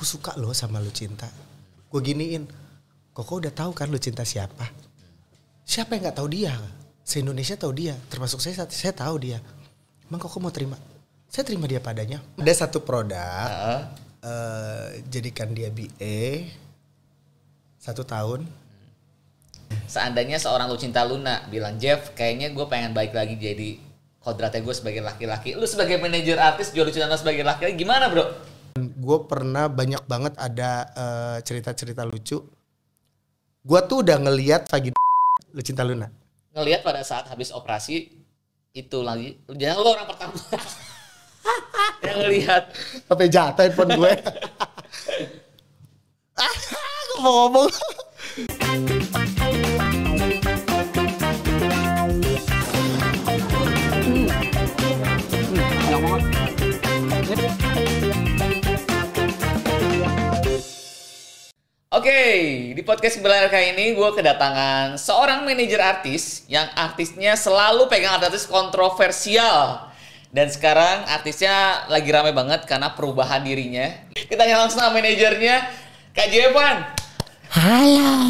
aku suka loh sama Lucinta. Gue giniin, Koko udah tahu kan Lucinta siapa? Siapa yang nggak tahu dia? Se-Indonesia tahu dia, termasuk saya tahu dia. Emang Koko mau terima? Saya terima dia padanya. Ada satu produk, jadikan dia BA 1 tahun. Seandainya seorang Lucinta Luna bilang, Jeff, kayaknya gue pengen balik lagi jadi kodratnya gue sebagai laki-laki. Lu sebagai manajer artis jual Lucinta Luna sebagai laki-laki, gimana bro? Gue pernah banyak banget ada cerita-cerita lucu. Gue tuh udah ngeliat vagina Lucinta Luna. Ngelihat pada saat habis operasi itu lagi, jangan lo orang pertama yang ngelihat. Sampai jatuh handphone gue. Gue mau ngomong. Oke, di podcast Kebelar kali ini gue kedatangan seorang manajer artis yang artisnya selalu pegang artis kontroversial. Dan sekarang artisnya lagi rame banget karena perubahan dirinya. Kita tanya langsung sama manajernya, Kak Jevan. Halo,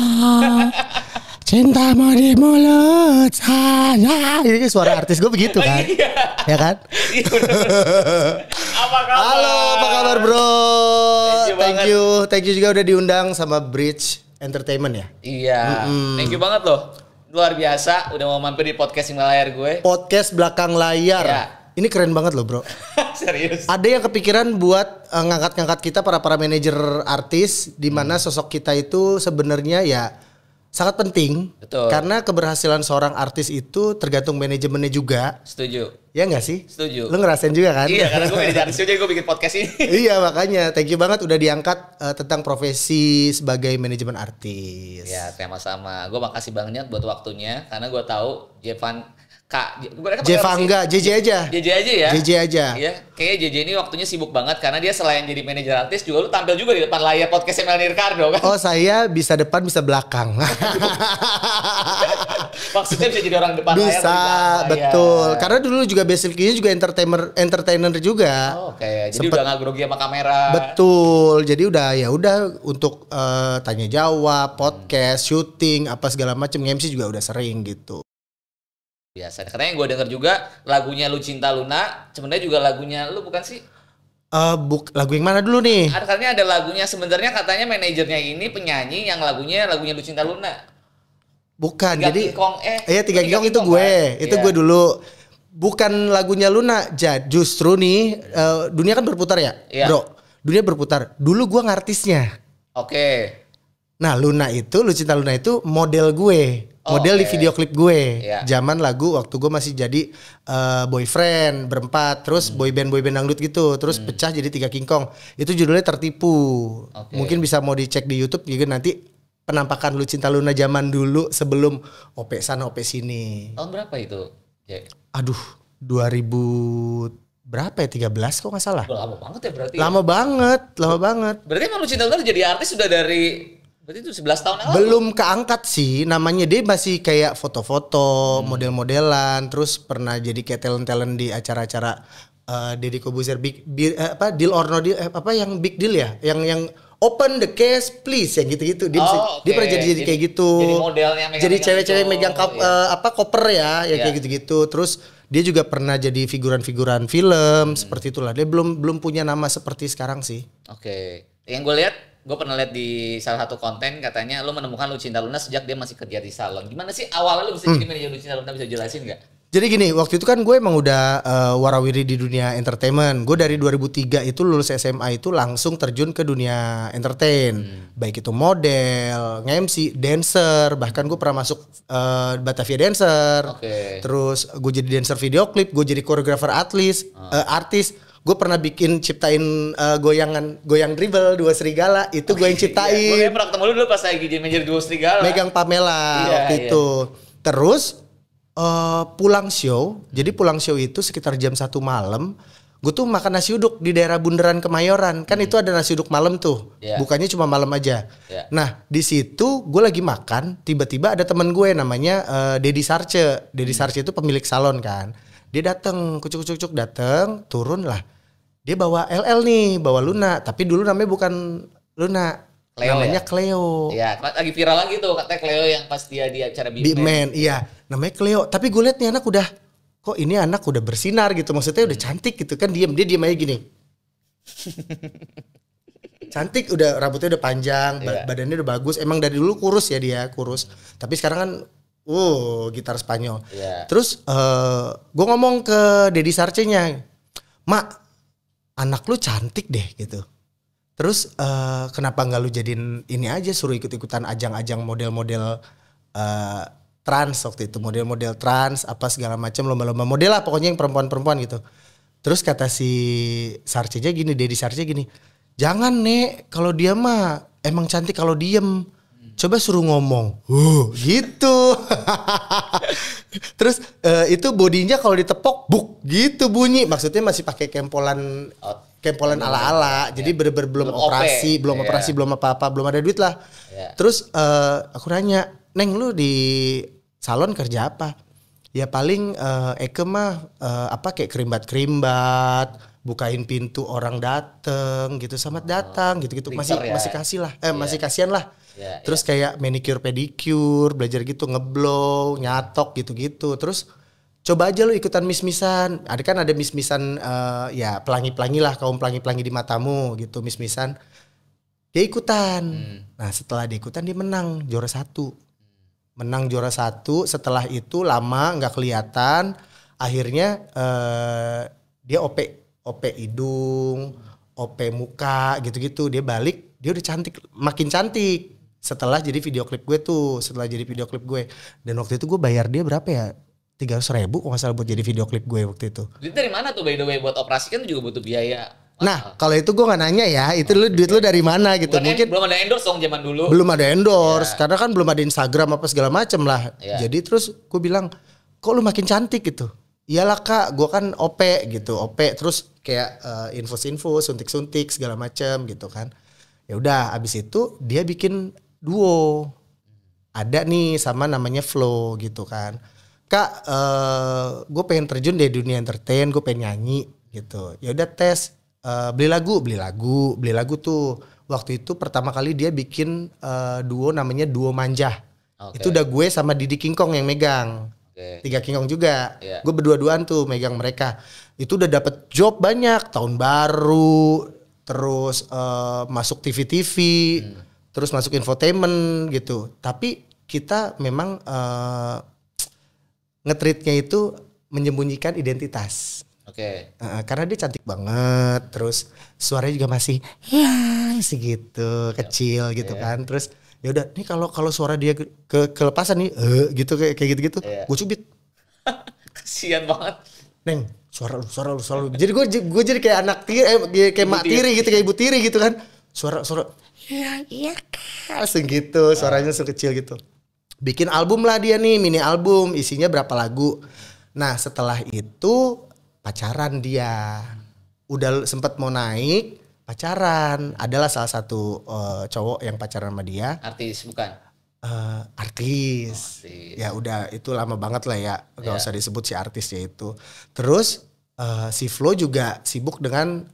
cintamu di mulut saya. Ini suara artis gue begitu kan? Iya. Ya kan? Iya, bener. Apa kabar? Halo, apa kabar bro? Thank you Thank you juga udah diundang sama Bridge Entertainment ya? Iya, thank you banget loh. Luar biasa, udah mau mampir di podcast Layar gue. Podcast belakang layar. Ya. Ini keren banget loh bro. Serius. Ada yang kepikiran buat ngangkat-ngangkat kita para manajer artis, di mana sosok kita itu sebenarnya ya sangat penting. Betul. Karena keberhasilan seorang artis itu tergantung manajemennya juga. Setuju. Ya nggak sih? Setuju. Lu ngerasain juga kan? Iya, karena gue manajer artis juga, gue bikin podcast ini. Iya makanya, thank you banget udah diangkat tentang profesi sebagai manajemen artis. Ya, sama-sama. Gue makasih banget buat waktunya, karena gue tahu Jevan Kak, Jevangga, JJ aja. JJ aja ya. JJ aja. Iya, kayaknya JJ ini waktunya sibuk banget karena dia selain jadi manajer artis juga lu tampil juga di depan layar podcast Melani Ricardo kan. Oh, saya bisa depan bisa belakang. Maksudnya bisa jadi orang depan layar. Bisa, betul. Karena dulu juga basically juga entertainer juga. Oh, oke. Jadi udah gak grogi sama kamera. Betul. Jadi udah untuk tanya jawab, podcast, syuting, apa segala macam, MC juga udah sering gitu. Biasa. Katanya gue denger juga lagunya Lucinta Luna, sebenarnya juga lagunya lu bukan sih? Lagu yang mana dulu nih? Katanya ada lagunya, sebenarnya katanya manajernya ini penyanyi yang lagunya Lucinta Luna. Bukan. Tiga jadi Kingkong, Tiga Kingkong itu gue. Kan? Itu gue dulu. Bukan lagunya Luna. Justru nih dunia kan berputar ya, bro. Dunia berputar. Dulu gue ngartisnya. Oke. Nah, Lucinta Luna itu model gue. Model di video klip gue. Zaman lagu waktu gue masih jadi boyfriend berempat, terus boyband dangdut gitu, terus pecah jadi Tiga Kingkong. Itu judulnya Tertipu. Mungkin bisa mau dicek di YouTube juga nanti penampakan Lucinta Luna zaman dulu sebelum OP sana OP sini. Tahun berapa itu? Aduh, 2000 berapa ya? 13 kok nggak salah. Lama banget ya berarti. Lama banget. Berarti emang Lucinta Luna jadi artis sudah dari berarti itu 11 tahun yang lalu. Belum keangkat sih, namanya dia masih kayak foto-foto, model-modelan, terus pernah jadi kayak talent-talent di acara-acara Deddy Corbuzier Deal or No Deal, yang Big Deal ya, yang Open the Case Please yang gitu-gitu. Dia dia pernah jadi kayak gitu. Jadi modelnya megang. Jadi cewek-cewek megang koper ya, kayak gitu-gitu. Terus dia juga pernah jadi figuran-figuran film seperti itulah. Dia belum punya nama seperti sekarang sih. Oke. Yang gue lihat, gue pernah lihat di salah satu konten katanya lu menemukan Lucinta Luna sejak dia masih kerja di salon. Gimana sih awalnya lu bisa jadi manajer Lucinta Luna, bisa jelasin nggak? Jadi gini, waktu itu kan gue emang udah warawiri di dunia entertainment. Gue dari 2003 itu lulus SMA itu langsung terjun ke dunia entertain. Baik itu model, nge-MC, dancer, bahkan gue pernah masuk Batavia Dancer. Terus gue jadi dancer video klip, gue jadi koreografer artis. Gue pernah ciptain goyang dribble Dua Serigala, itu gue yang ciptain. Gue pernah ketemu dulu pas lagi jadi manajer Dua Serigala. Megang Pamela waktu itu. Terus pulang show, jadi pulang show itu sekitar jam 1 malam, gue tuh makan nasi uduk di daerah Bundaran Kemayoran. Kan itu ada nasi uduk malam tuh, bukannya cuma malam aja. Nah di situ gue lagi makan, tiba-tiba ada temen gue namanya Deddy Sarce. Deddy Sarce itu pemilik salon kan. Dia datang, kucuk-kucuk datang, turun lah. Dia bawa LL nih, bawa Luna, tapi dulu namanya bukan Luna, Cleo namanya ya? Cleo. Iya, lagi viral lagi tuh katanya Cleo yang pas dia di acara Big Man. Man, iya, namanya Cleo. Tapi gue liat nih anak udah, kok ini anak udah bersinar gitu, maksudnya udah cantik gitu kan, dia diem aja gini. Cantik, udah rambutnya udah panjang, badannya udah bagus. Emang dari dulu kurus ya dia, kurus. Tapi sekarang kan, gitar Spanyol. Iya. Terus gue ngomong ke Deddy Sarce-nya, Mak, anak lu cantik deh gitu. Terus kenapa nggak lu jadiin ini aja, suruh ikut-ikutan ajang-ajang model-model trans waktu itu, model-model trans apa segala macam, lomba-lomba model lah pokoknya yang perempuan-perempuan gitu. Terus kata si Sarce-nya gini, Deddy Sarce gini, jangan Nek, kalau dia mah emang cantik kalau diem. Coba suruh ngomong, gitu. Terus itu bodinya kalau ditepok, buk, gitu bunyi. Maksudnya masih pakai kempolan ala-ala. Jadi bener-bener belum operasi, belum apa-apa, belum ada duit lah. Terus aku nanya, Neng lu di salon kerja apa? Ya paling Eke mah kayak kerimbat-kerimbat, bukain pintu orang dateng gitu, selamat datang gitu-gitu. Masih kasih lah, masih kasihan lah. Terus kayak manicure pedicure, belajar gitu, ngeblow, nyatok gitu-gitu. Terus coba aja lu ikutan mis-misan. Ada mis-misan ya pelangi-pelangi lah, kaum pelangi-pelangi di matamu gitu, mis-misan. Dia ikutan. Nah setelah dia ikutan dia menang juara 1. Menang juara 1, setelah itu lama nggak kelihatan. Akhirnya dia OP hidung, OP muka gitu-gitu. Dia balik, dia udah cantik, makin cantik. Setelah jadi video klip gue tuh, Dan waktu itu gue bayar dia berapa ya? 300.000 kalau nggak salah buat jadi video klip gue waktu itu. Duit dari mana tuh by the way, buat operasi kan juga butuh biaya. Nah kalau itu gue nggak nanya ya, itu duit lu dari mana gitu. Mungkin belum ada endorse dong zaman dulu. Belum ada endorse, karena kan belum ada Instagram apa segala macem lah. Jadi terus gue bilang, kok lu makin cantik gitu? Iyalah Kak, gue kan OP gitu, OP terus kayak infus-infus, suntik-suntik segala macem gitu kan. Ya udah, abis itu dia bikin duo, ada nih sama namanya Flow gitu kan. Kak, gue pengen terjun di dunia entertain, gue pengen nyanyi gitu. Ya udah tes, beli lagu tuh. Waktu itu pertama kali dia bikin duo namanya Duo Manja. Itu udah gue sama Didi King Kong yang megang. 3 King Kong juga. Gue berdua-duaan tuh megang mereka. Itu udah dapet job banyak, tahun baru, terus masuk TV-TV, terus masuk infotainment gitu. Tapi kita memang nge-treatnya itu menyembunyikan identitas. Karena dia cantik banget, terus suaranya juga masih segitu kecil gitu kan. Terus ya udah nih kalau suara dia kelepasan nih gitu kayak gitu-gitu, gue cubit. Kasian banget. Neng, suara lu. Jadi gue jadi kayak anak tiri, kayak mak tiri gitu, kayak ibu tiri gitu kan. Suara iya langsung gitu, suaranya langsung kecil gitu. Bikin album lah dia nih, mini album, isinya berapa lagu. Nah setelah itu pacaran dia, udah sempet mau naik, pacaran. Adalah salah satu cowok yang pacaran sama dia. Artis bukan? Artis. Ya udah itu lama banget lah ya, gak usah disebut si artisnya itu. Terus si Flo juga sibuk dengan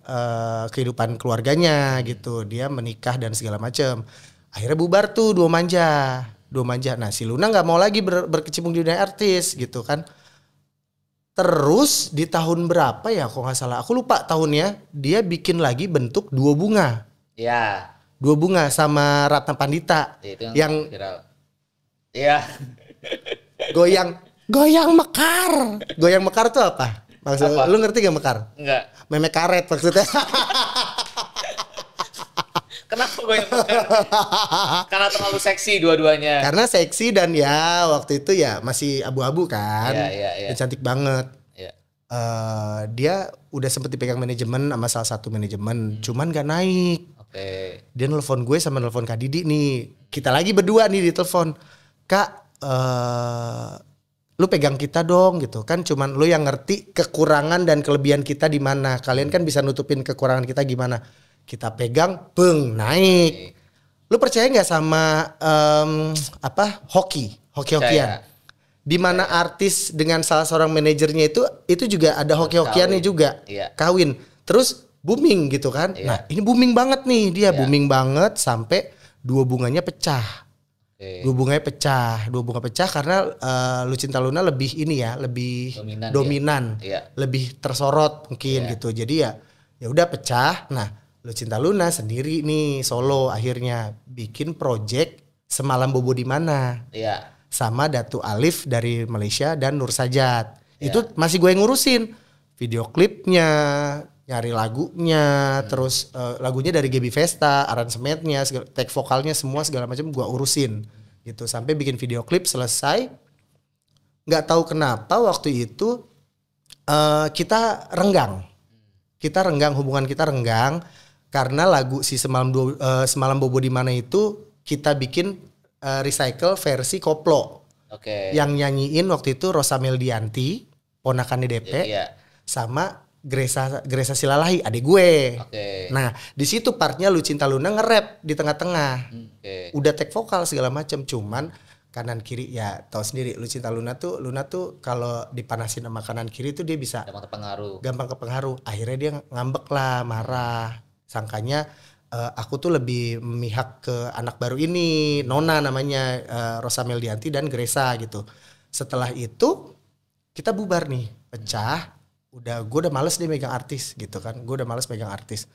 kehidupan keluarganya gitu. Dia menikah dan segala macam. Akhirnya bubar tuh Duo Manja. Nah si Luna gak mau lagi berkecimpung di dunia artis gitu kan. Terus di tahun berapa ya kok gak salah, aku lupa tahunnya, dia bikin lagi bentuk Duo Bunga. Iya. Duo Bunga sama Ratna Pandita. Yang viral. Iya. Goyang mekar. Goyang mekar tuh apa? Maksudnya, lu ngerti gak mekar? Enggak. Meme karet maksudnya. Kenapa goyang mekar? Karena terlalu seksi dua-duanya. Karena seksi dan ya waktu itu ya masih abu-abu kan. Iya. Dan cantik banget. Iya. Dia udah sempet dipegang manajemen sama salah satu manajemen, cuman gak naik. Dia nelfon gue sama nelfon Kak Didi nih. Kita lagi berdua nih di telepon. Kak, lu pegang kita dong gitu. Kan cuman lu yang ngerti kekurangan dan kelebihan kita di mana. Kalian kan bisa nutupin kekurangan kita gimana. Kita pegang, naik. Lu percaya nggak sama hoki-hokian? Di mana artis dengan salah seorang manajernya itu juga ada hoki-hokiannya juga. Kawin. Terus booming gitu kan. Iya. Nah ini booming banget nih dia, Iya. booming banget sampai dua bunganya pecah. Oke. Dua bunga pecah karena Lucinta Luna lebih ini ya, lebih Dominan dia. Iya. lebih tersorot mungkin Iya. gitu. Jadi ya udah pecah. Nah, Lucinta Luna sendiri nih solo akhirnya bikin project Semalam Bobo di Mana Iya. sama Datu Alif dari Malaysia dan Nur Sajat. Iya. Itu masih gue yang ngurusin video klipnya, nyari lagunya, terus lagunya dari Gaby Vesta, aransemennya, tag vokalnya semua segala macam gua urusin gitu sampai bikin video klip selesai. Nggak tahu kenapa waktu itu kita renggang, hubungan kita renggang karena lagu si Semalam Bobo di Mana itu kita bikin recycle versi koplo. Oke. Yang nyanyiin waktu itu Rosa Meldianti, ponakannya DP, Iya. sama Gresa Silalahi, adik gue. Oke. Nah, di situ partnya Lucinta Luna nge-rap di tengah-tengah. Oke. Udah take vokal segala macam, cuman kanan kiri ya tahu sendiri Lucinta Luna tuh kalau dipanasin sama kanan kiri tuh dia bisa gampang kepengaruh. Akhirnya dia ngambek lah, marah. Sangkanya aku tuh lebih memihak ke anak baru ini, Nona namanya, Rosa Meldianti dan Gresa gitu. Setelah itu kita bubar nih, pecah. Gue udah males dia megang artis gitu kan. Gue udah males megang artis.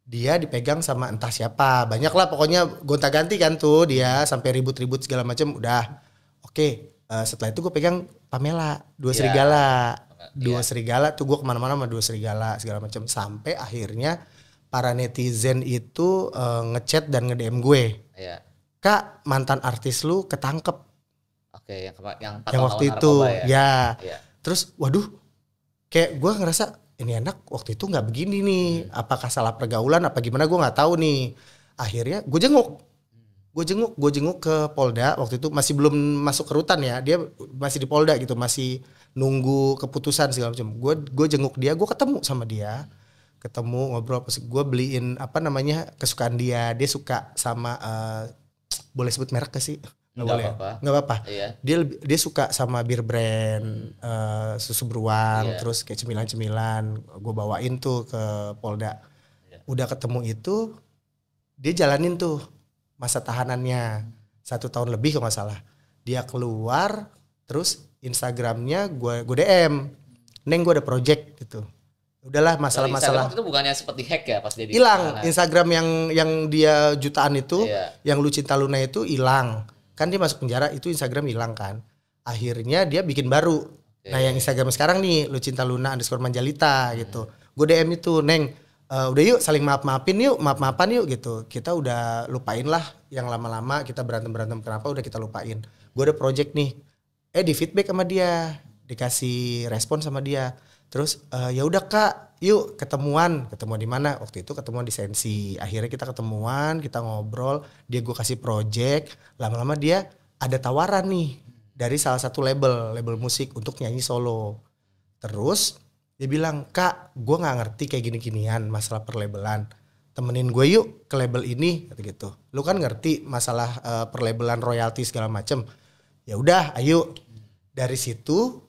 Dia dipegang sama entah siapa. Banyak lah pokoknya gonta-ganti kan tuh dia sampai ribut-ribut segala macam. Udah oke. Setelah itu gue pegang Pamela, Dua Serigala. Dua Serigala tuh gue kemana-mana sama Dua Serigala segala macam. Sampai akhirnya para netizen itu ngechat dan nge-DM gue. Iya. Kak, mantan artis lu ketangkep. Oke, yang waktu itu ya. Iya. Terus waduh, kayak gue ngerasa ini anak waktu itu nggak begini nih, apakah salah pergaulan apa gimana gue nggak tahu nih. Akhirnya gue jenguk ke Polda. Waktu itu masih belum masuk ke rutan ya, dia masih di Polda gitu, masih nunggu keputusan segala macam. Gue jenguk dia, gue ketemu sama dia, ngobrol, gue beliin kesukaan dia suka sama boleh sebut merek gak sih? Nggak apa-apa. Iya. Dia suka sama bir brand, susu beruang, terus kayak cemilan-cemilan. Gue bawain tuh ke Polda. Iya. Udah ketemu itu, dia jalanin tuh masa tahanannya 1 tahun lebih kalau nggak salah. Dia keluar, terus Instagramnya gue DM, Neng gue ada project gitu. Udahlah masalah-masalah. Instagram itu bukannya seperti hack ya pas dia hilang. Instagram yang dia jutaan itu, yang Lucinta Luna itu hilang. Kan dia masuk penjara itu Instagram hilang kan. Akhirnya dia bikin baru. Nah yang Instagram sekarang nih Lucinta Luna _Manjalita gitu. Gue DM itu, Neng udah yuk saling maafan yuk gitu. Kita udah lupain lah yang lama-lama kita berantem kenapa udah kita lupain. Gue ada project nih. Di feedback sama dia, dikasih respon sama dia. Terus ya udah Kak, yuk ketemuan di mana? Waktu itu ketemuan di Sensi. Akhirnya kita ketemuan, kita ngobrol, dia gue kasih project. Lama-lama dia ada tawaran nih dari salah satu label musik untuk nyanyi solo. Terus dia bilang, Kak, gue nggak ngerti kayak gini-ginian masalah perlabelan. Temenin gue yuk ke label ini, gitu. Lu kan ngerti masalah perlabelan royalti segala macem. Ya udah, ayo. Dari situ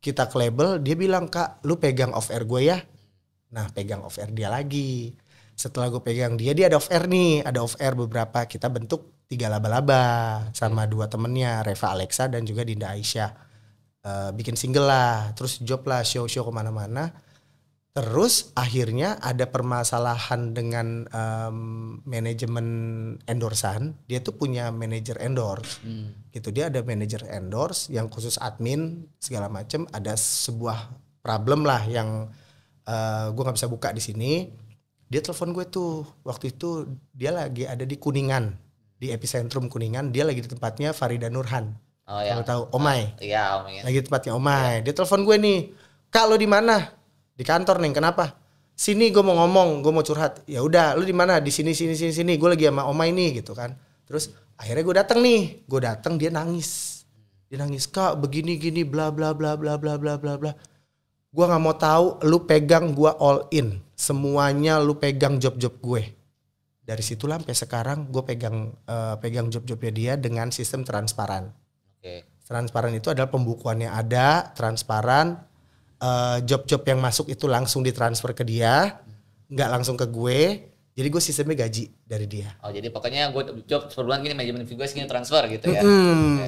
kita ke label, dia bilang, Kak, lu pegang off air gue ya. Nah, pegang off air dia lagi. Setelah gue pegang dia ada off air nih, ada off air beberapa. Kita bentuk 3 laba-laba sama 2 temennya, Reva Alexa dan juga Dinda Aisyah. Bikin single lah, terus job lah, show kemana-mana. Terus akhirnya ada permasalahan dengan manajemen endorsan. Dia tuh punya manajer endorse, gitu. Dia ada manajer endorse yang khusus admin segala macem. Ada sebuah problem lah yang gue nggak bisa buka di sini. Dia telepon gue tuh waktu itu dia lagi ada di Kuningan, di Epicentrum Kuningan. Dia lagi di tempatnya Farida Nurhan. Oh ya. Kalau tahu Omai. Iya Omai. Lagi di tempatnya Omai. Dia telepon gue nih, Kak lo di mana? Di kantor Neng, kenapa? Sini gue mau ngomong, gue mau curhat. Ya udah, lu di mana? Di sini. Gue lagi sama Oma ini gitu kan. Terus akhirnya gue datang nih. Dia nangis. Kak, begini bla bla bla bla bla bla bla bla. Gue nggak mau tahu, lu pegang gue all in. Semuanya lu pegang job-job gue. Dari situlah sampai sekarang gue pegang job-jobnya dia dengan sistem transparan. Okay. Transparan itu adalah pembukuannya ada, transparan. Job-job yang masuk itu langsung ditransfer ke dia. nggak langsung ke gue. Jadi gue sistemnya gaji dari dia. Oh jadi pokoknya gue job per bulan gini, manajemen fee gue segini transfer gitu ya.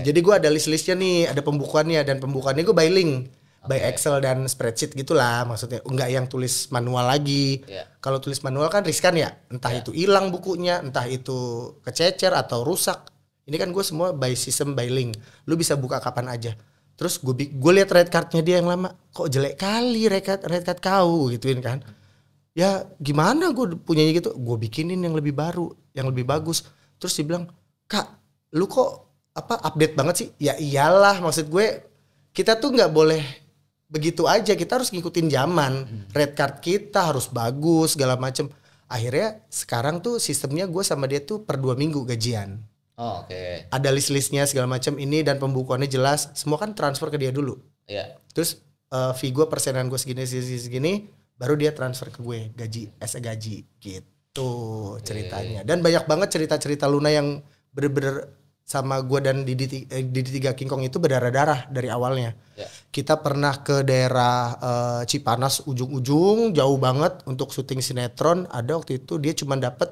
Jadi gue ada list-listnya nih, ada pembukuannya, dan pembukuannya gue by link, by Excel dan spreadsheet gitulah maksudnya. Enggak yang tulis manual lagi. Kalau tulis manual kan riskan ya, entah itu hilang bukunya, entah itu kececer atau rusak. Ini kan gue semua by system, by link. Lu bisa buka kapan aja. Terus gue lihat rate cardnya dia yang lama, kok jelek kali rate card kau gituin kan. Ya gimana gue punyanya gitu, gue bikinin yang lebih baru, yang lebih bagus. Terus dia bilang, Kak lu kok update banget sih? Ya iyalah, maksud gue kita tuh nggak boleh begitu aja, kita harus ngikutin zaman. Red card kita harus bagus segala macem. Akhirnya sekarang tuh sistemnya gue sama dia tuh per 2 minggu gajian. Ada list-listnya segala macam ini, dan pembukuannya jelas, semua kan transfer ke dia dulu. Terus fee gue, persenan gue segini, baru dia transfer ke gue gaji, gaji gitu ceritanya. Dan banyak banget cerita-cerita Luna yang bener-bener sama gue dan Didi 3 King Kong itu berdarah-darah dari awalnya. Kita pernah ke daerah Cipanas ujung-ujung jauh banget untuk syuting sinetron. Ada waktu itu dia cuma dapat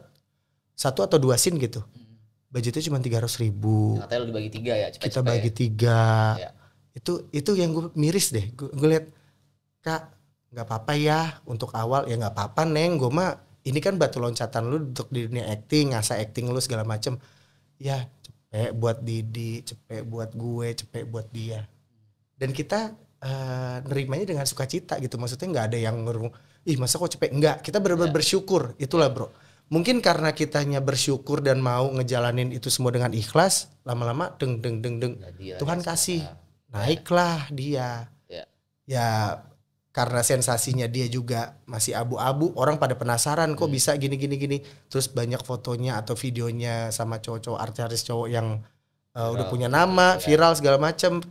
1 atau 2 scene gitu. Budgetnya cuma 300.000. Katanya lu dibagi 3 ya. Kita bagi 3. Itu yang gue miris deh. Gue lihat, Kak nggak apa-apa ya untuk awal. Ya nggak apa-apa Neng, gue mah ini kan batu loncatan lu untuk di dunia acting, ngasah acting lu segala macem. Ya cepet buat Didi, cepet buat gue, cepet buat dia. Dan kita nerimanya dengan sukacita gitu. Maksudnya nggak ada yang ih masa kok cepet. Enggak, kita benar-benar bersyukur. Itulah bro. Mungkin karena kitanya bersyukur dan mau ngejalanin itu semua dengan ikhlas, lama-lama deng Tuhan kasih, naiklah dia. Ya karena sensasinya dia juga masih abu-abu, orang pada penasaran kok bisa gini. Terus banyak fotonya atau videonya sama cowok-cowok, artis cowok yang udah punya nama, viral segala macam.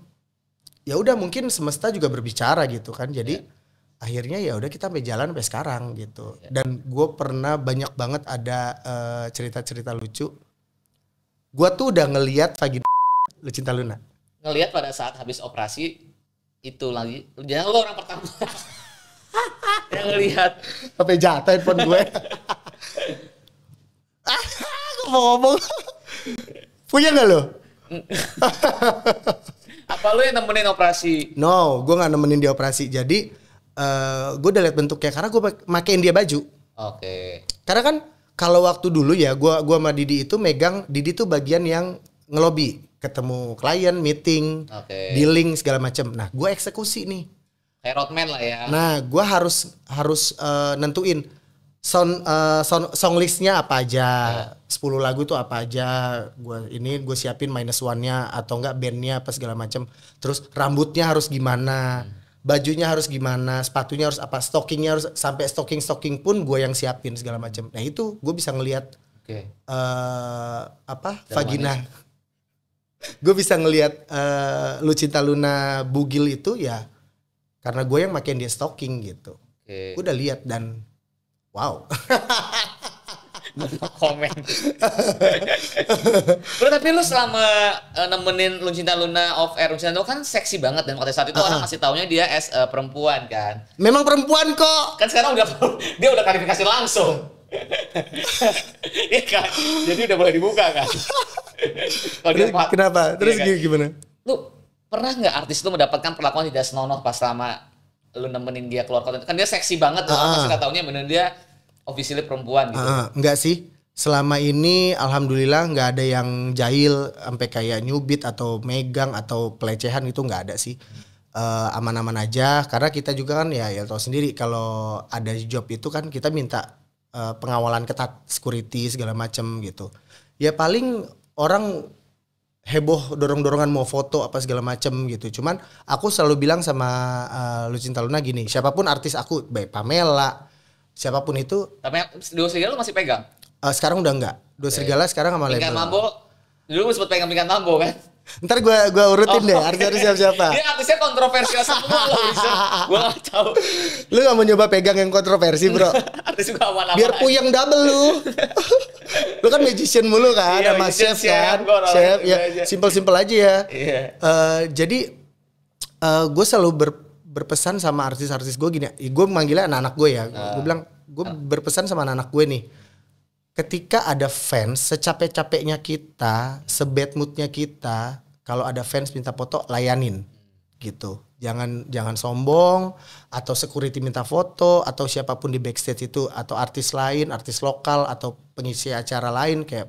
Ya udah, mungkin semesta juga berbicara gitu kan. Jadi akhirnya ya udah kita sampai jalan sampai sekarang gitu. Dan gue pernah banyak banget ada cerita-cerita lucu. Gue tuh udah ngelihat vagina Lucinta Luna. Ngelihat pada saat habis operasi itu lagi, jangan lo orang pertama yang ngelihat. Sampai jatuh handphone gue. Ngomong-ngomong, punya nggak lo? Apa lo yang nemenin operasi? No, gue nggak nemenin dia operasi. Jadi gue udah liat bentuknya karena gue makein dia baju. Karena kan kalau waktu dulu ya, gue sama Didi itu megang, Didi tuh bagian yang ngelobi, ketemu klien, meeting, dealing segala macam. Nah, gue eksekusi nih. Kayak roadman lah ya. Nah, gue harus nentuin song listnya apa aja, 10 lagu tuh apa aja. Gue siapin minus one-nya atau enggak bandnya apa segala macam. Terus rambutnya harus gimana, bajunya harus gimana, sepatunya harus apa, stockingnya harus sampai stocking pun gue yang siapin segala macam. Nah itu gue bisa ngelihat vagina. Gue bisa ngelihat Lucinta Luna bugil itu ya karena gue yang makin dia stocking gitu. Gue udah lihat dan wow. Komen. Bro, tapi lu selama nemenin Lucinta Luna off air, Lucinta Luna kan seksi banget dan pada saat itu orang masih taunya dia as perempuan kan. Memang perempuan kok. Kan sekarang dia udah klarifikasi langsung. Iya kan? Jadi udah boleh dibuka kan. Kenapa? Terus kan? Gimana? Lu pernah nggak artis itu mendapatkan perlakuan tidak senonoh pas selama lu nemenin dia keluar kota? Kan dia seksi banget tuh, orang pasti nggak taunya bener dia officially perempuan gitu. Enggak sih. Selama ini alhamdulillah nggak ada yang jahil sampai kayak nyubit atau megang atau pelecehan, itu nggak ada sih. Aman-aman aja karena kita juga kan ya tahu sendiri kalau ada job itu kan kita minta pengawalan ketat, security segala macem gitu. Ya paling orang heboh dorong-dorongan mau foto apa segala macem gitu. Cuman aku selalu bilang sama Lucinta Luna gini, siapapun artis aku, baik Pamela, siapapun itu. Tapi Duo Serigala masih pegang? Sekarang udah enggak. Duo Serigala sekarang sama label. Pingkan Mambo, dulu sempat pegang Pingkan Mambo kan? Ntar gue urutin deh artis-artis siapa. Dia artisnya kontroversial semua loh, gue gak tahu. Lu gak mau nyoba pegang yang kontroversi bro? Artis juga aman-aman. Biar puyeng double lu. Lu kan magician mulu kan, iya, sama chef kan. Chef ya, simple-simple aja ya. Jadi gue selalu berpesan sama artis-artis gue gini. Gue manggilnya anak-anak gue ya. Gue bilang gue berpesan sama anak-anak gue nih. Ketika ada fans, secapek-capeknya kita, sebad moodnya kita, kalau ada fans minta foto, layanin gitu. Jangan sombong, atau security minta foto, atau siapapun di backstage itu, atau artis lain, artis lokal, atau pengisi acara lain kayak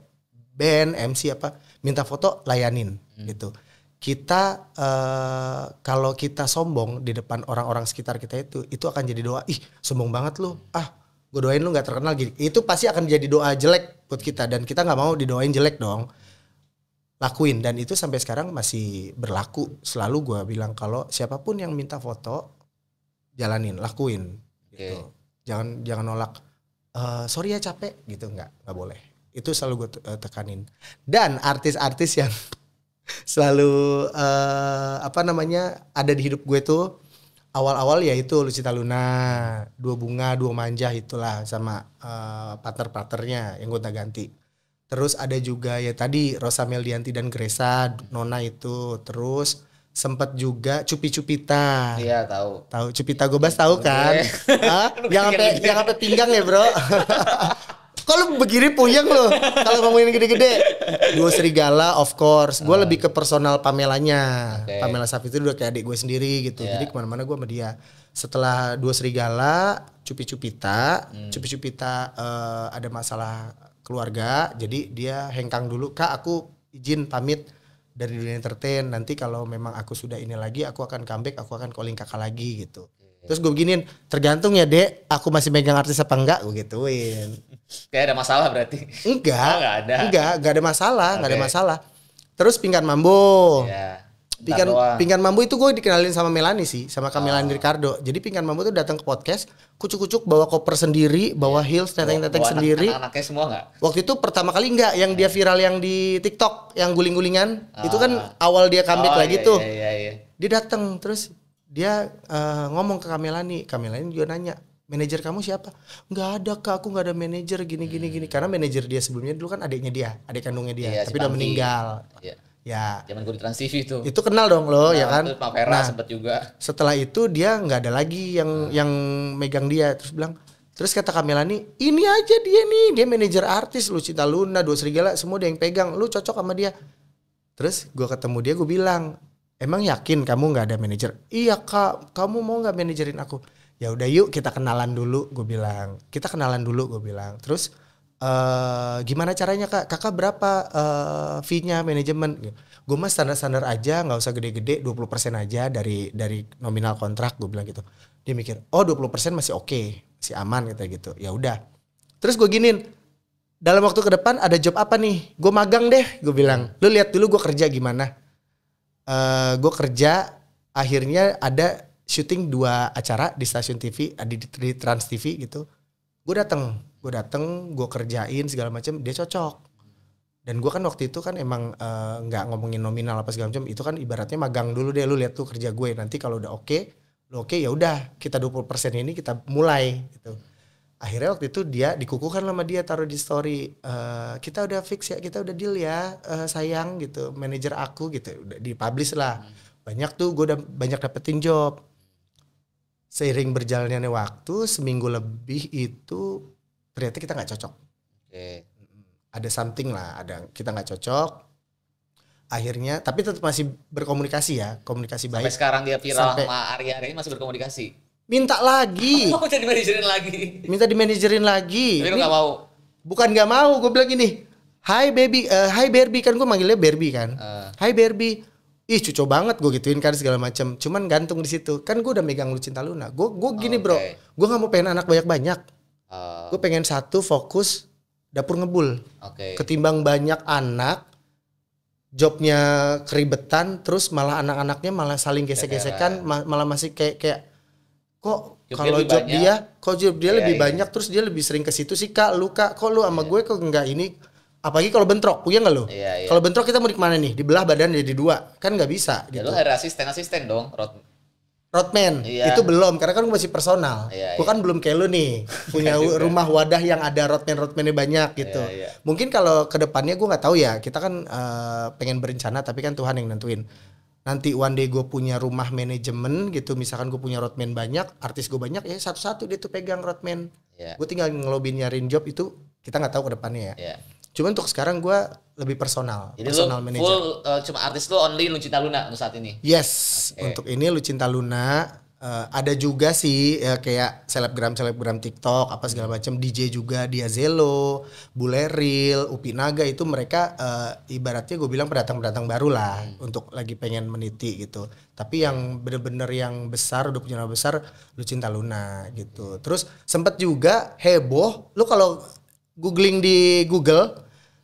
band, MC apa, minta foto, layanin gitu. Kita kalau kita sombong di depan orang-orang sekitar kita itu akan jadi doa, ih sombong banget lu, gue doain lu gak terkenal gini. Itu pasti akan jadi doa jelek buat kita, dan kita gak mau didoain jelek dong. Lakuin, dan itu sampai sekarang masih berlaku. Selalu gue bilang kalau siapapun yang minta foto, jalanin, lakuin gitu. Jangan nolak, sorry ya capek gitu, nggak boleh. Itu selalu gue tekanin. Dan artis-artis yang selalu ada di hidup gue tuh awal-awal ya itu Lucita Luna, Dua Bunga, Dua Manja itulah, sama partner-partnernya yang gue ganti. Terus ada juga ya tadi Rosa Meldianti dan Gresa, Nona itu. Terus sempet juga Cupi-Cupita. Iya tahu. Tahu Cupita Gobas tahu kan? Yang sampai pinggang ya bro. Kalau begini puyeng loh kalau ngomongin gede-gede. Duo Serigala of course. Gue lebih ke personal Pamelanya. Pamela Safitri itu udah kayak adik gue sendiri gitu. Jadi kemana-mana gue sama dia. Setelah Duo Serigala, Cupi-Cupita. Cupi-Cupita ada masalah keluarga. Jadi dia hengkang dulu. Kak aku izin pamit dari dunia entertain. Nanti kalau memang aku sudah ini lagi, aku akan comeback. Aku akan calling kakak lagi gitu. Terus gue beginin, tergantung ya dek, aku masih megang artis apa enggak, gue gituin. Kayak ada masalah berarti? Enggak, enggak ada masalah, Okay. Enggak ada masalah. Terus Pinggan Mambo. Yeah. Pinggan Mambo itu gue dikenalin sama Melani sih, sama Melani Ricardo. Jadi Pinggan Mambo tuh datang ke podcast, kucuk-kucuk bawa koper sendiri, bawa heels, teteng-teteng sendiri. Anak-anaknya semua enggak? Waktu itu pertama kali enggak, yang dia viral yang di TikTok, yang guling-gulingan. Itu kan awal dia comeback lagi tuh. Iya. Dia datang terus dia ngomong ke Kamelani juga nanya, manajer kamu siapa? Nggak ada kak, aku nggak ada manajer gini. Karena manajer dia sebelumnya dulu kan adiknya dia, adik kandungnya dia, tapi udah meninggal. Iya. Ya. Zaman gue di Trans TV tuh. Itu kenal dong lo, ya kan? Pak Vera sempet juga. Setelah itu dia nggak ada lagi yang megang dia, terus kata Kamelani, ini aja dia nih, dia manajer artis, Lucita Luna, Dua Serigala, semua dia yang pegang, lu cocok sama dia. Terus gue ketemu dia, gue bilang, emang yakin kamu nggak ada manajer? Iya kak, kamu mau nggak manajerin aku? Ya udah yuk kita kenalan dulu, gue bilang. Terus gimana caranya kak? Kakak berapa fee-nya manajemen? Gue mah standar-standar aja, nggak usah gede-gede, 20% aja dari nominal kontrak, gue bilang gitu. Dia mikir, oh 20% masih oke, masih aman gitu. Ya udah. Terus gue giniin, dalam waktu ke depan ada job apa nih? Gue magang deh, gue bilang. Lu lihat dulu gue kerja gimana. Gue kerja, akhirnya ada syuting 2 acara di stasiun TV, di Trans TV gitu. Gue dateng, gue kerjain segala macam, dia cocok. Dan gue kan waktu itu kan emang nggak ngomongin nominal apa segala macam, itu kan ibaratnya magang dulu deh, lu lihat tuh kerja gue. Nanti kalau udah oke, ya udah kita 20% ini kita mulai gitu. Akhirnya waktu itu dia dikukuhkan sama dia, taruh di story, kita udah fix ya, kita udah deal ya, sayang gitu, manajer aku gitu, udah dipublish lah. Banyak tuh, gue udah banyak dapetin job. Seiring berjalannya waktu, seminggu lebih itu ternyata kita nggak cocok. Ada something lah, kita nggak cocok. Akhirnya, tapi tetap masih berkomunikasi ya, komunikasi baik. Sampai sekarang dia viral sama Arya ini masih berkomunikasi. Minta lagi. Minta dimanajerin lagi. Tapi lu gak mau? Bukan gak mau, gue bilang gini. Hai baby, hai Barbie, kan gue manggilnya Barbie kan. Hai Barbie. Ih cuco banget gue gituin kan segala macam. Cuman gantung di situ. Kan gue udah megang Lucita Luna. Gue gini bro. Gue gak mau pengen anak banyak-banyak. Gue pengen satu fokus dapur ngebul. Ketimbang banyak anak, jobnya keribetan, terus malah anak-anaknya malah saling gesek-gesekan, malah masih kayak kok kalau job dia lebih banyak, terus dia lebih sering ke situ sih kak, lu kak, kok lu sama gue kok enggak ini, apalagi kalau bentrok, punya nggak lu? Kalau bentrok kita mau di mana nih? Dibelah badan jadi 2, kan nggak bisa. Ya gitu. lu ada asisten dong, Roadman, itu belum, karena kan gue masih personal. Gue kan belum kayak lu nih, punya rumah wadah yang ada roadmannya banyak gitu. Mungkin kalau kedepannya gue nggak tahu ya, kita kan pengen berencana, tapi kan Tuhan yang nentuin. Nanti one day gue punya rumah manajemen gitu, misalkan gue punya roadman banyak, artis gue banyak, ya satu-satu dia tuh pegang roadman. Yeah. Gue tinggal ngelobi nyariin job itu kita nggak tahu ke depannya ya. Yeah. Cuman untuk sekarang gue lebih personal. Jadi personal lu manager. full cuma artis lu only Lucinta Luna untuk saat ini? Yes, untuk ini Lucinta Luna. Ada juga sih kayak selebgram TikTok apa segala macam, DJ juga, Diazelo, Buleril, Upi Naga, itu mereka ibaratnya gue bilang pendatang baru lah untuk lagi pengen meniti gitu. Tapi yang bener-bener yang besar udah punya nama besar Lucinta Luna gitu. Terus sempet juga heboh, lu kalau googling di Google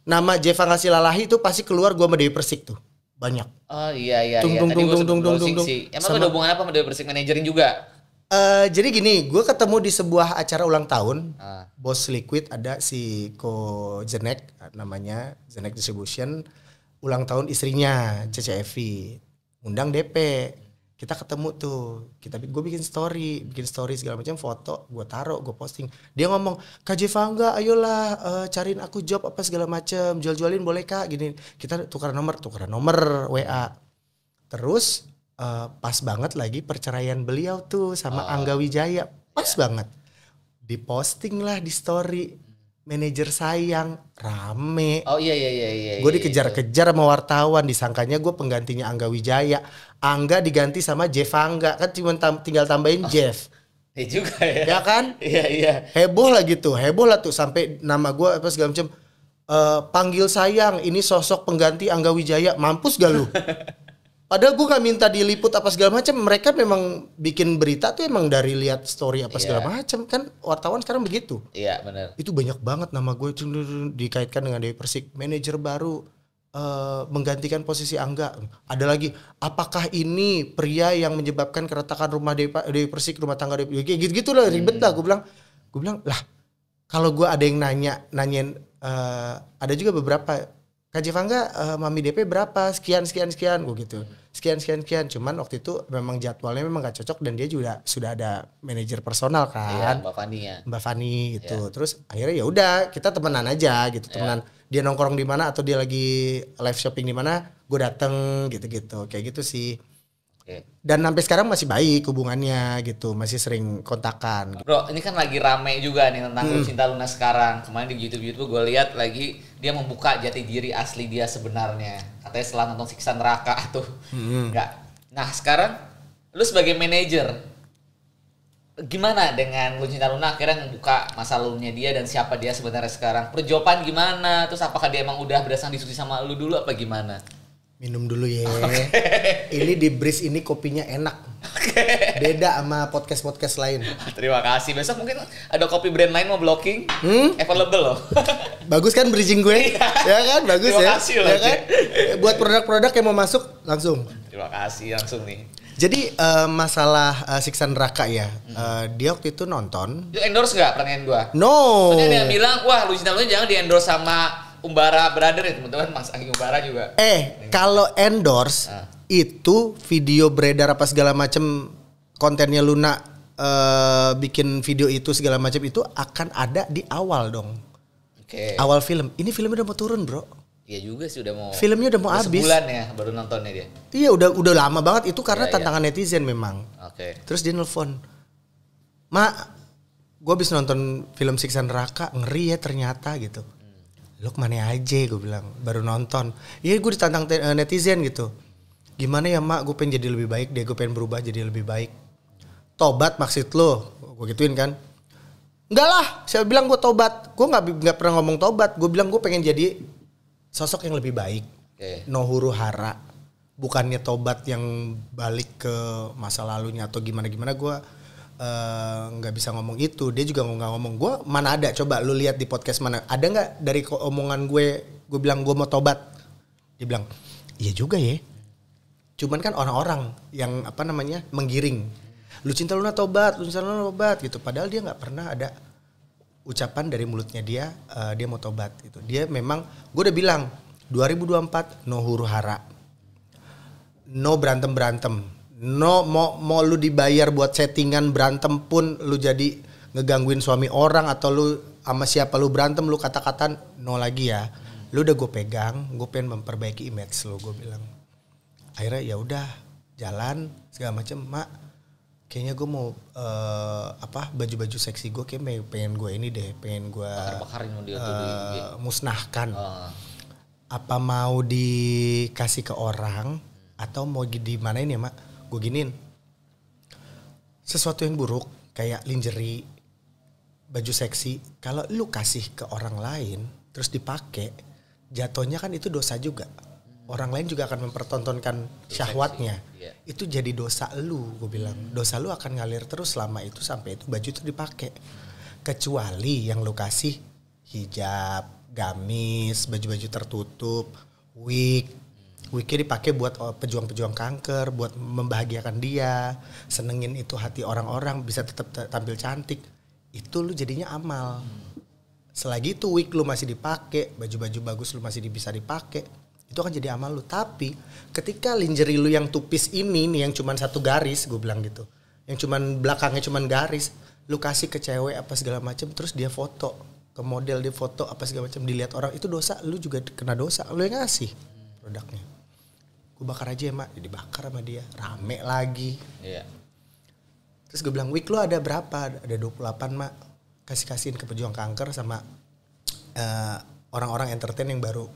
nama Jeva Ngasilalahi itu pasti keluar gue sama Dewi Persik tuh. Banyak. Oh iya. Tung, Tadi gue sempet browsing tung. sih. Emang ada hubungan apa sama Dewi Persik manajerin juga? Jadi gini, gue ketemu di sebuah acara ulang tahun, Ah. Bos Liquid, ada si Ko Zenek namanya, Zenek Distribution, ulang tahun istrinya CCFI, undang DP, kita ketemu tuh, gue bikin story segala macam, foto, gue taruh, gue posting, dia ngomong, Kak Jevangga, ayolah cariin aku job apa segala macam, jual-jualin boleh kak, gini, kita tukeran nomor WA, terus pas banget lagi perceraian beliau tuh sama Angga Wijaya, pas banget, diposting lah di story, manajer sayang, rame. Oh iya. Gue dikejar-kejar sama wartawan, disangkanya gue penggantinya Angga Wijaya. Angga diganti sama Jeff Angga, kan cuma tinggal tambahin Jeff. Iya juga ya. Ya kan? Iya. Heboh lah tuh sampai nama gue apa segala macam. Panggil sayang, ini sosok pengganti Angga Wijaya, mampus gak lu? Padahal gue gak minta diliput apa segala macam. Mereka memang bikin berita tuh emang dari lihat story apa segala macam, kan wartawan sekarang begitu. Iya benar. Itu banyak banget nama gue dikaitkan dengan Dewi Persik, manajer baru menggantikan posisi Angga. Ada lagi, apakah ini pria yang menyebabkan keretakan rumah Dewi Persik, rumah tangga Dewi Persik, gitu lah, ribet lah. Gue bilang lah, kalau gue ada yang nanyain ada juga beberapa, Kak Jevangga Mami DP berapa, sekian gue gitu, sekian. Cuman waktu itu memang jadwalnya memang gak cocok, dan dia juga sudah ada manajer personal kan. Iya, Mbak Fani gitu. Terus akhirnya ya udah, kita temenan aja gitu, temenan. Dia nongkrong di mana atau dia lagi live shopping di mana, gue dateng gitu, kayak gitu sih. Dan sampai sekarang masih baik hubungannya gitu, masih sering kontakan. Bro, ini kan lagi rame juga nih tentang Lucinta Luna sekarang. Kemarin di YouTube gue lihat lagi dia membuka jati diri asli dia sebenarnya. Katanya setelah nonton Siksa Neraka tuh. Enggak. Nah, sekarang lu sebagai manajer, gimana dengan Lucinta Luna akhirnya ngebuka masa lalunya dia dan siapa dia sebenarnya sekarang? Perjopan gimana? Terus apakah dia emang udah berdasarkan diskusi sama lu dulu apa gimana? Minum dulu ya. Ini di Breeze ini kopinya enak. Beda sama podcast lain. Terima kasih. Besok mungkin ada kopi brand lain mau blocking. Available loh. Bagus kan bridging gue? Ya kan? Bagus. Terima kasih loh, ya kan? Buat produk-produk yang mau masuk langsung. Terima kasih langsung nih. Jadi masalah Siksa Neraka ya. Dia waktu itu nonton. Itu endorse gak pertanyaan gua? No. Soalnya ada yang bilang, wah Lucinta Luna jangan di endorse sama Umbara Brother ya, teman-teman. Mas Anggi Umbara juga. Kalau endorse itu video beredar apa segala macam, kontennya Luna bikin video itu segala macam itu akan ada di awal dong. Oke. Awal film. Ini filmnya udah mau turun, bro. Iya juga sih, udah mau. Filmnya udah mau habis. Sebulan ya baru nontonnya dia. Iya, udah lama banget itu karena tantangan netizen memang. Oke. Terus dia nelfon, "Mak, gue habis nonton film Siksa Neraka, ngeri ya ternyata," gitu. "Lu kemana aja?" gue bilang, "baru nonton." "Iya, gue ditantang netizen gitu." "Gimana ya mak, gue pengen jadi lebih baik deh, gue pengen berubah jadi lebih baik." "Tobat maksud lo?" Gue gituin kan. "Enggak lah," saya bilang, "gue tobat." Gue nggak pernah ngomong tobat. Gue bilang gue pengen jadi sosok yang lebih baik. No huru hara. Bukannya tobat yang balik ke masa lalunya atau gimana-gimana. Gue nggak bisa ngomong itu. Dia juga nggak ngomong. Gue mana ada, coba lu lihat di podcast mana, ada nggak dari omongan gue bilang gue mau tobat. Dia bilang, "Iya juga ya." Cuman kan orang-orang yang menggiring, Lucinta Luna tobat gitu. Padahal dia nggak pernah ada ucapan dari mulutnya dia mau tobat gitu. Dia memang, gue udah bilang 2024 no huru hara, no berantem, no mau lu dibayar buat settingan berantem pun lu jadi ngegangguin suami orang atau lu sama siapa lu berantem lu kata-kataan, no lagi ya. Lu udah gue pegang, gue pengen memperbaiki image lu, gue bilang. Akhirnya ya udah jalan segala macam. "Mak, kayaknya gue mau baju-baju seksi gue kayak pengen gue ini deh, pengen gue bakar-bakarin dia tuh di IG. Musnahkan. Apa mau dikasih ke orang atau mau dimanain ya mak? Gue giniin, sesuatu yang buruk kayak lingerie, baju seksi, kalau lu kasih ke orang lain terus dipakai, jatuhnya kan itu dosa juga. Orang lain juga akan mempertontonkan syahwatnya. Itu jadi dosa lu, gue bilang. Dosa lu akan ngalir terus selama itu sampai itu baju itu dipakai. Kecuali yang lu kasih hijab, gamis, baju-baju tertutup, wig. Wignya dipakai buat pejuang-pejuang kanker, buat membahagiakan dia, senengin itu hati orang-orang, bisa tetap tampil cantik. Itu lu jadinya amal. Selagi itu wig lu masih dipakai, baju-baju bagus lu masih bisa dipakai, itu akan jadi amal lu. Tapi ketika lingerie lu yang tupis ini nih, yang cuman satu garis, gue bilang gitu, yang cuman belakangnya cuman garis, lu kasih ke cewek apa segala macam, terus dia foto ke model, dia foto apa segala macam, dilihat orang, itu dosa. Lu juga kena dosa, lu yang ngasih produknya. Gue bakar aja ya mak, jadi bakar sama dia, rame lagi. Terus gue bilang, wig lu ada berapa? Ada 28 mak, kasihin ke pejuang kanker sama orang-orang entertain yang baru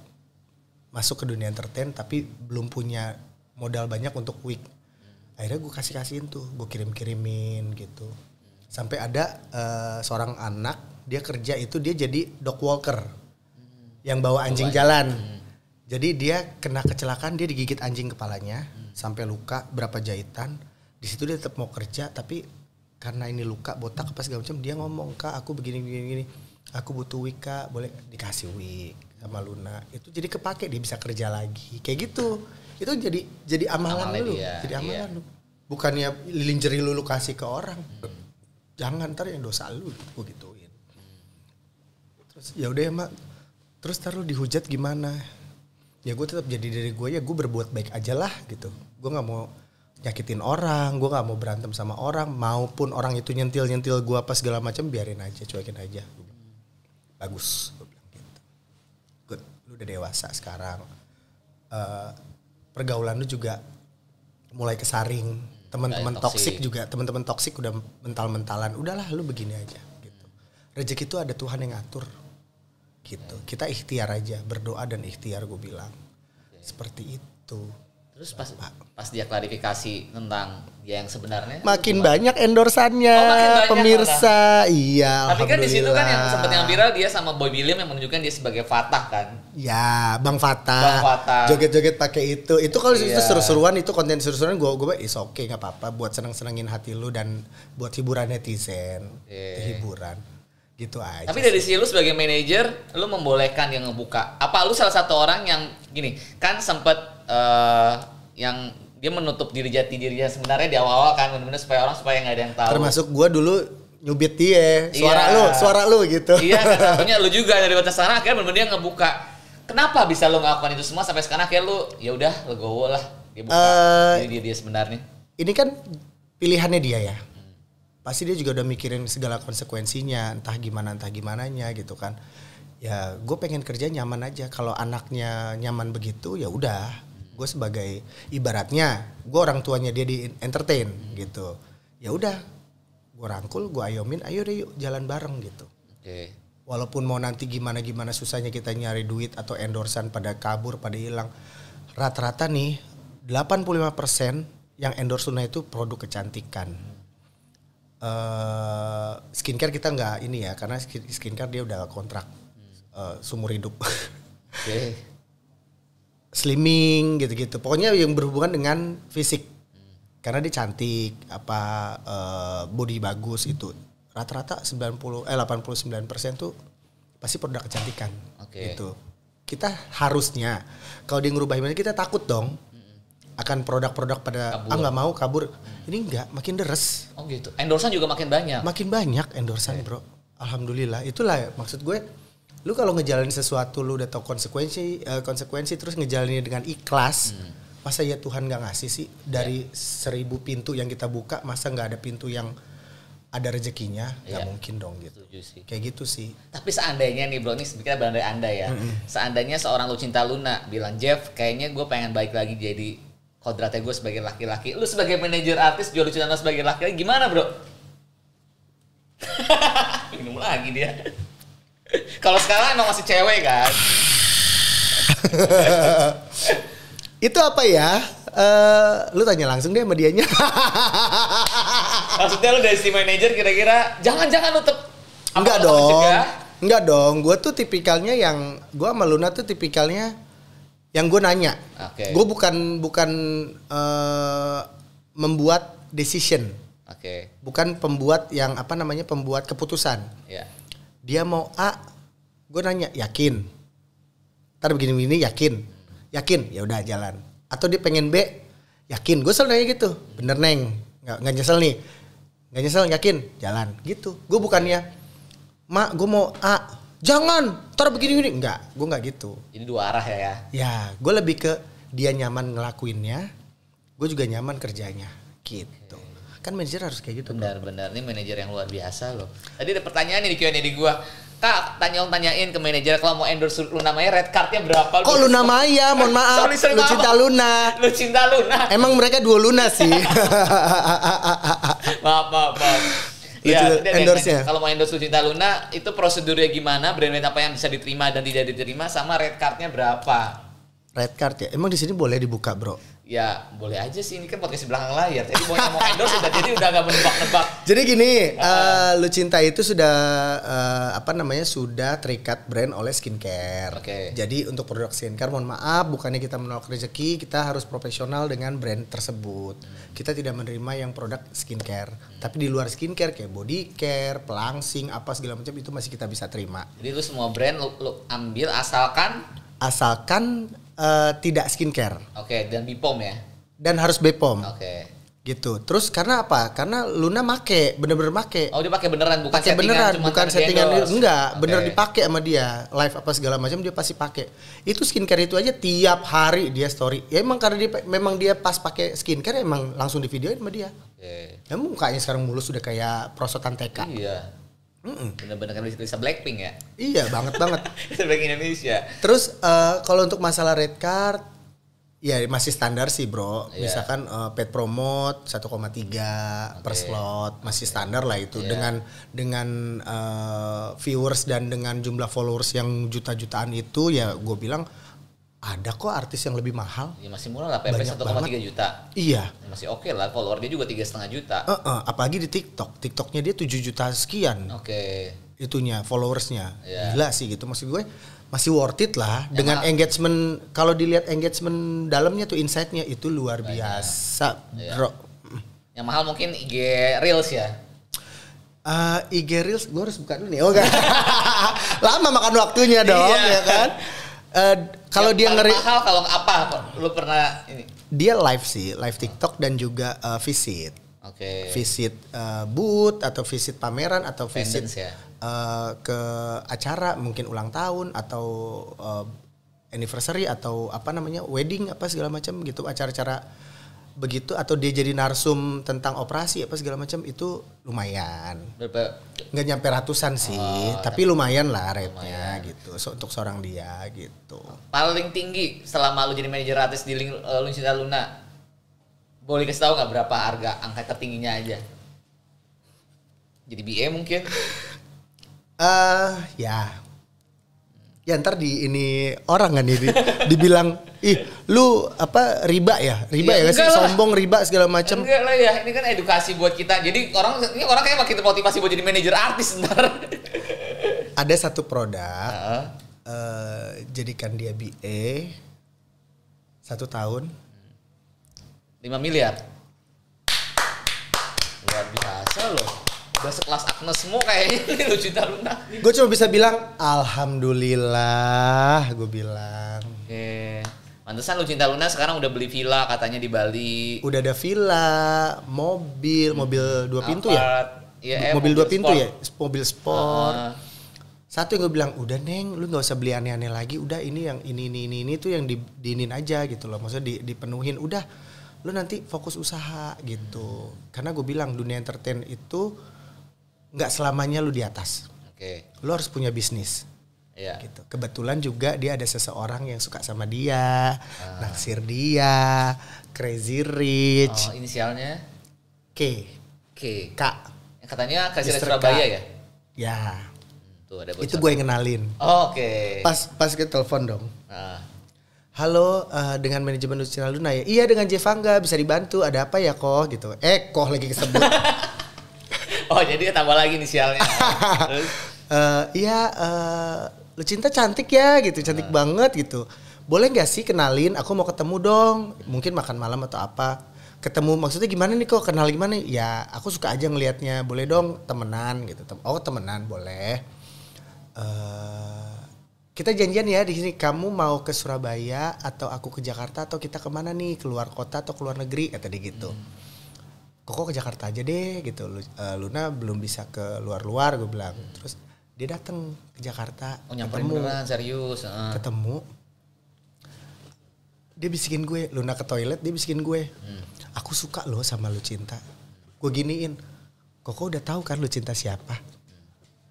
masuk ke dunia entertain tapi belum punya modal banyak untuk wig. Akhirnya gue kasihin tuh, gue kirim-kirimin gitu. Sampai ada seorang anak, dia kerja itu, dia jadi dog walker yang bawa anjing jalan. Jadi dia kena kecelakaan, dia digigit anjing kepalanya sampai luka, berapa jahitan. Di situ dia tetap mau kerja, tapi karena ini luka, botak apa segala macam, dia ngomong, Kak aku begini, aku butuh wig Kak, boleh? Dikasih wig sama Luna. Itu jadi kepake, dia bisa kerja lagi. Kayak gitu. Itu jadi amalan lu. Jadi amalan lu. Bukannya lingerie lu kasih ke orang. Jangan, ntar yang dosa lu gue gituin. Terus ya udah ya mak. Terus ntar lu dihujat gimana? Ya gue tetap jadi diri gue, ya gue berbuat baik aja lah gitu. Gue gak mau nyakitin orang, gue gak mau berantem sama orang, maupun orang itu nyentil gue apa segala macam, biarin aja, cuekin aja. Bagus, gue bilang gitu. Good, lu udah dewasa sekarang. Pergaulan lu juga mulai kesaring. Teman-teman toksik juga, teman-teman toksik udah mental-mentalan. Udahlah, lu begini aja gitu. Rezeki itu ada Tuhan yang ngatur. Gitu. Kita ikhtiar aja, berdoa dan ikhtiar gue bilang. Seperti itu. Terus pas dia klarifikasi tentang dia yang sebenarnya makin banyak endorsannya, pemirsa. Iya. Tapi kan di situ kan yang sempat yang viral dia sama Boy William yang menunjukkan dia sebagai Fatah kan. Ya, Bang Fatah. Joget-joget pakai itu. Itu kalau itu seru-seruan, itu konten seru-seruan gue is okay, enggak apa-apa buat seneng-senengin hati lu dan buat hiburan netizen. Hiburan. Gitu aja. Tapi dari sisi lu sebagai manajer, lu membolehkan yang ngebuka. Apa lu salah satu orang yang gini, kan sempet yang dia menutup dirinya sebenarnya di awal-awal kan, benar-benar supaya nggak ada yang tahu. Termasuk gua dulu nyubit dia, suara lu gitu. Iya, katanya lu juga dari batas sana akhirnya benar-benar dia ngebuka. Kenapa bisa lu ngelakukan itu semua sampai sekarang akhirnya lu ya udah legowo lah dia buka diri dia sebenarnya. Ini kan pilihannya dia ya. Pasti dia juga udah mikirin segala konsekuensinya, entah gimananya gitu kan. Ya gue pengen kerja nyaman aja. Kalau anaknya nyaman begitu ya udah. Gue sebagai ibaratnya gue orang tuanya dia di entertain gitu. Ya udah, gue rangkul, gue ayomin, ayo deh yuk jalan bareng gitu. Walaupun mau nanti gimana susahnya kita nyari duit atau endorsan pada kabur, pada hilang. Rata-rata nih 85% yang endorse Luna itu produk kecantikan. Skincare kita nggak ini ya, karena skincare dia udah kontrak seumur hidup. Slimming gitu-gitu. Pokoknya yang berhubungan dengan fisik. Karena dia cantik, body bagus itu. Rata-rata 89% tuh pasti produk kecantikan. Gitu. Kita harusnya kalau dia ngerubah image kita takut dong. Akan produk-produk pada nggak mau kabur. Ini enggak, makin deres. Oh gitu. Endorsan juga makin banyak. Makin banyak endorsan, bro. Alhamdulillah. Itulah maksud gue. Lu kalau ngejalanin sesuatu lu udah tahu konsekuensi terus ngejalaninnya dengan ikhlas. Masa ya Tuhan nggak ngasih sih dari 1000 pintu yang kita buka, masa nggak ada pintu yang ada rezekinya? Nggak mungkin dong gitu. Kayak gitu sih. Tapi seandainya nih bro, ini kita berandai andai ya. Seandainya seorang Lucinta Luna bilang, Jeff kayaknya gue pengen balik lagi jadi kodratnya gue sebagai laki-laki. Lu sebagai manajer artis jual Lucinta Luna sebagai laki-laki gimana bro? Minum lagi dia. Kalau sekarang emang masih cewek kan? Itu apa ya? Lu tanya langsung deh sama dianya. Maksudnya lu dari si manajer kira-kira jangan-jangan lu Enggak dong. Enggak dong. Gue tuh tipikalnya gue sama Luna tuh tipikalnya yang gue nanya. Oke. Gue bukan membuat decision. Oke. Bukan pembuat pembuat keputusan. Iya. Dia mau A, gue nanya yakin. Ntar begini-begini yakin. Yakin, ya udah jalan. Atau dia pengen B, yakin. Gue selalu nanya gitu. Bener Neng, nggak nyesel nih. Nggak nyesel, yakin, jalan. Gitu. Gue bukannya, Mak, gue mau A, jangan. Ntar begini-begini. Enggak, gue nggak gitu. Jadi dua arah ya. Ya, gue lebih ke dia nyaman ngelakuinnya, gue juga nyaman kerjanya. Gitu. Kan manajer harus kayak gitu. Benar-benar, ini manajer yang luar biasa loh. Tadi ada pertanyaan nih di Q&A di gua. Kak, tanyain ke manajer kalau mau endorse Luna Maya red cardnya berapa? Kok Luna Maya? Mohon maaf. Sorry, Lucinta Luna. Lucinta Luna. Emang mereka dua Luna sih. maaf. Ya, endorse-nya. kalau mau endorse Lucinta Luna, itu prosedurnya gimana? Brand apa yang bisa diterima dan tidak diterima? Sama red cardnya berapa? Red card ya? Emang di sini boleh dibuka bro? Ya boleh aja sih, ini kan podcast di belakang layar. Jadi mau endorse udah gak menebak-nebak. Jadi gini, Lucinta itu sudah sudah terikat brand oleh skincare. Oke. Jadi untuk produk skincare, mohon maaf, bukannya kita menolak rezeki, kita harus profesional dengan brand tersebut. Kita tidak menerima yang produk skincare. Tapi di luar skincare kayak body care, pelangsing, apa segala macam itu masih kita bisa terima. Jadi lu semua brand lu ambil asalkan tidak skincare. Oke, dan BPOM ya? Dan harus BPOM. Oke. Gitu. Terus karena apa? Karena Luna bener-bener make. Oh, dia pakai beneran, bukan pakai settingan, beneran, cuma bukan settingan. Enggak, okay. Bener dipakai sama dia. Live apa segala macam dia pasti pakai. Itu skincare itu aja tiap hari dia story. Ya emang karena memang dia pas pakai skincare emang langsung di videoin sama dia. Oke. Ya mukanya sekarang mulus sudah kayak prosotan TK. Iya. Bener-bener kan bisa Blackpink ya? Iya, banget. Blackpink Indonesia. Terus kalau untuk masalah red card, ya masih standar sih bro. Yeah. Misalkan paid promote 1,3 per slot, masih standar lah itu. Yeah. Dengan viewers dan dengan jumlah followers yang juta-jutaan itu, ya gue bilang ada kok artis yang lebih mahal. Ya masih murah lah, PP 1,3 juta. Iya. Masih oke lah, follower dia juga 3,5 juta. Apalagi di TikTok. TikToknya dia 7 juta sekian. Oke. Itunya, followersnya. Yeah. Gila sih gitu. Maksud gue masih worth it lah. Dengan engagement, kalau dilihat engagement dalamnya tuh, insight-nya itu luar biasa, bro. Yang mahal mungkin IG Reels ya? IG Reels, gue harus buka dulu nih. Oh enggak. Lama makan waktunya dong, ya kan? Kalau dia mahal kalau apa? Lu pernah ini? Dia live sih, live TikTok dan juga visit. Oke. Visit booth atau visit pameran atau visit ya? Ke acara mungkin ulang tahun atau anniversary atau wedding apa segala macam gitu, acara-acara begitu, atau dia jadi narsum tentang operasi apa segala macam, itu lumayan. Nggak nyampe ratusan sih, tapi lumayan lah rate-nya gitu. Untuk seorang dia gitu. Paling tinggi selama lu jadi manajer artis di Lucinta Luna, boleh kasih tahu nggak berapa harga angka tertingginya aja? Jadi BA mungkin? Ya ntar ini orang kan ini dibilang lu riba ya sih, sombong riba segala macam. Enggak lah ya, ini kan edukasi buat kita. Jadi orang kayak makin termotivasi buat jadi manajer artis ntar. Ada satu produk jadikan dia BA 1 tahun 5 miliar. Luar biasa loh. Udah sekelas Agnes Mo kayaknya Lucinta Luna. Gue cuma bisa bilang alhamdulillah, gue bilang. Oke. Pantesan Lucinta Luna sekarang udah beli villa katanya di Bali. Udah ada villa, mobil 2 pintu ya? Iya, mobil 2 pintu sport. ya? Mobil sport. Satu yang gue bilang, udah Neng, lu gak usah beli aneh-aneh lagi. Udah ini yang ini tuh yang diinin aja gitu loh. Maksudnya dipenuhin. Udah, lu nanti fokus usaha gitu. Karena gue bilang dunia entertain itu nggak selamanya lu di atas. Oke. Lu harus punya bisnis. Iya. Gitu. Kebetulan juga dia ada seseorang yang suka sama dia, naksir dia, crazy rich. Oh, inisialnya K. K. K. Yang katanya kasih Mr. Surabaya K. ya? Ya. Tuh ada Itu gue yang kenalin. Oh, oke. Pas ke telepon dong. Nah, Halo, dengan manajemen Lucina Luna ya? Iya, dengan Jevangga, bisa dibantu. Ada apa ya kok gitu. Kok lagi kesebut. oh, jadi tambah lagi inisialnya. Terus Iya, Lucinta cantik ya gitu, cantik banget gitu. Boleh nggak sih kenalin? Aku mau ketemu dong. Mungkin makan malam atau apa. Ketemu maksudnya gimana nih kok? Kenal gimana? Ya, aku suka aja ngelihatnya. Boleh dong temenan gitu. Oh, temenan boleh. Kita janjian ya di sini. Kamu mau ke Surabaya atau aku ke Jakarta atau kita kemana nih? Keluar kota atau keluar negeri? Kata dia gitu. Kok ke Jakarta aja deh gitu. Luna belum bisa ke luar-luar, gue bilang. Terus dia datang ke Jakarta. oh nyamperin beneran serius. Ketemu. Dia bisikin gue, Luna ke toilet, dia bisikin gue. Aku suka loh sama Lucinta. Gue giniin. Koko udah tahu kan Lucinta siapa?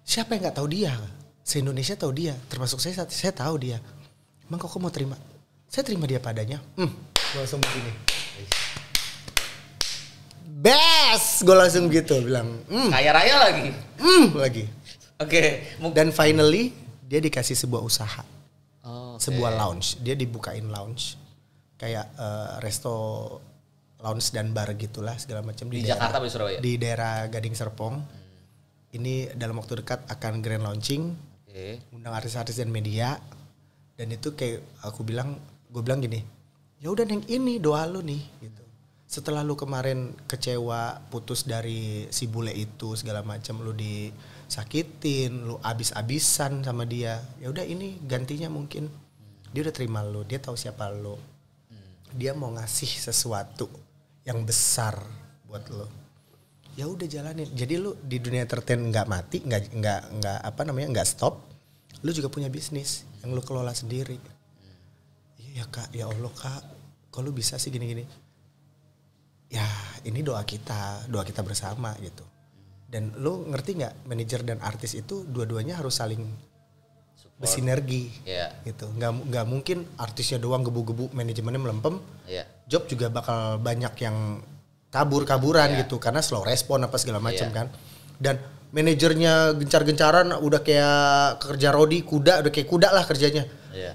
Siapa yang nggak tahu dia? Se-Indonesia tahu dia, termasuk saya tahu dia. Emang Koko mau terima? Saya terima dia padanya. Gue langsung begini. Best, gue langsung gitu bilang. Kaya raya lagi. Lagi. Oke. Dan finally dia dikasih sebuah usaha, oke. sebuah lounge. Dia dibukain lounge, kayak resto, lounge dan bar gitulah segala macam Di Jakarta atau di Surabaya? Di daerah Gading Serpong. Ini dalam waktu dekat akan grand launching. Undang artis-artis dan media. Dan itu kayak gue bilang gini, ya udah Neng, ini doa lu nih gitu. Setelah lu kemarin kecewa putus dari si bule itu segala macam, lu disakitin, lu abis-abisan sama dia. Ya udah ini gantinya mungkin. Dia udah terima lu, dia tahu siapa lu. Dia mau ngasih sesuatu yang besar buat lu. Ya udah jalanin. Jadi lu di dunia entertain nggak mati, nggak stop. Lu juga punya bisnis yang lu kelola sendiri. Iya Kak, ya Allah Kak, kok lu bisa sih gini-gini? Ya ini doa kita bersama gitu. Dan lu ngerti nggak, manajer dan artis itu dua-duanya harus saling bersinergi, gitu. Nggak mungkin artisnya doang gebu-gebu, manajemennya melempem. Job juga bakal banyak yang kabur-kaburan gitu, karena slow respon apa segala macam kan. Dan manajernya gencar-gencaran, udah kayak kerja rodi kuda, udah kayak kuda lah kerjanya.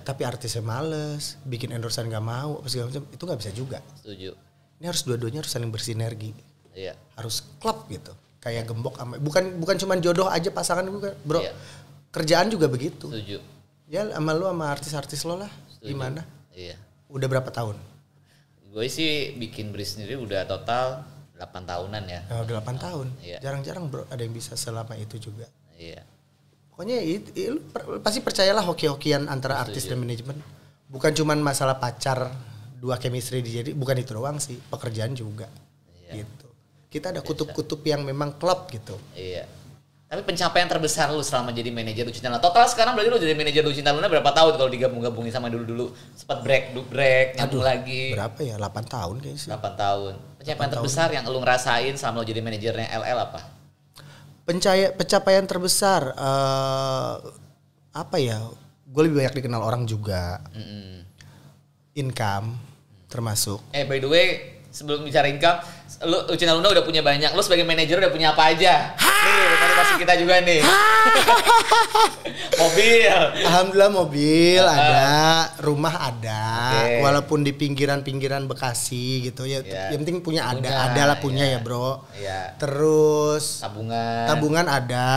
Tapi artisnya males, bikin endorsean nggak mau apa segala macam, itu nggak bisa juga. Setuju. Ini harus dua-duanya harus saling bersinergi. Harus klop gitu. Kayak gembok sama, bukan cuma jodoh aja pasangan juga, bro. Kerjaan juga begitu. Setuju. Ya sama lu sama artis-artis lo lah. Setuju. Gimana? Iya. Udah berapa tahun? Gue sih bikin Breeze sendiri udah total 8 tahunan ya. Oh, 8 tahun. Iya. Jarang-jarang bro ada yang bisa selama itu juga. Iya. Pokoknya lu pasti percayalah hoki-hokian antara artis dan manajemen. Bukan cuman masalah pacar, dua chemistry jadi, bukan itu doang sih, pekerjaan juga. Gitu. Kita ada kutub-kutub yang memang klop gitu. Iya. Tapi pencapaian terbesar lu selama jadi manajer Lucinta Luna. Total sekarang berarti lu jadi manajer Lucinta Luna berapa tahun kalau digabung-gabungin sama dulu-dulu? Sempat break, nyambung lagi. Berapa ya? 8 tahun kayaknya sih. 8 tahun. Pencapaian terbesar yang lu ngerasain selama lu jadi manajernya LL apa? Pencapaian terbesar apa ya? Gue lebih banyak dikenal orang juga. Income termasuk. By the way, sebelum bicara income, Lucinta Luna udah punya banyak. Lu sebagai manajer udah punya apa aja? Nih, motivasi kita juga nih. Mobil. Alhamdulillah mobil ada, rumah ada. Walaupun di pinggiran-pinggiran Bekasi gitu ya. Yang penting punya ada lah punya ya, Bro. Terus tabungan ada.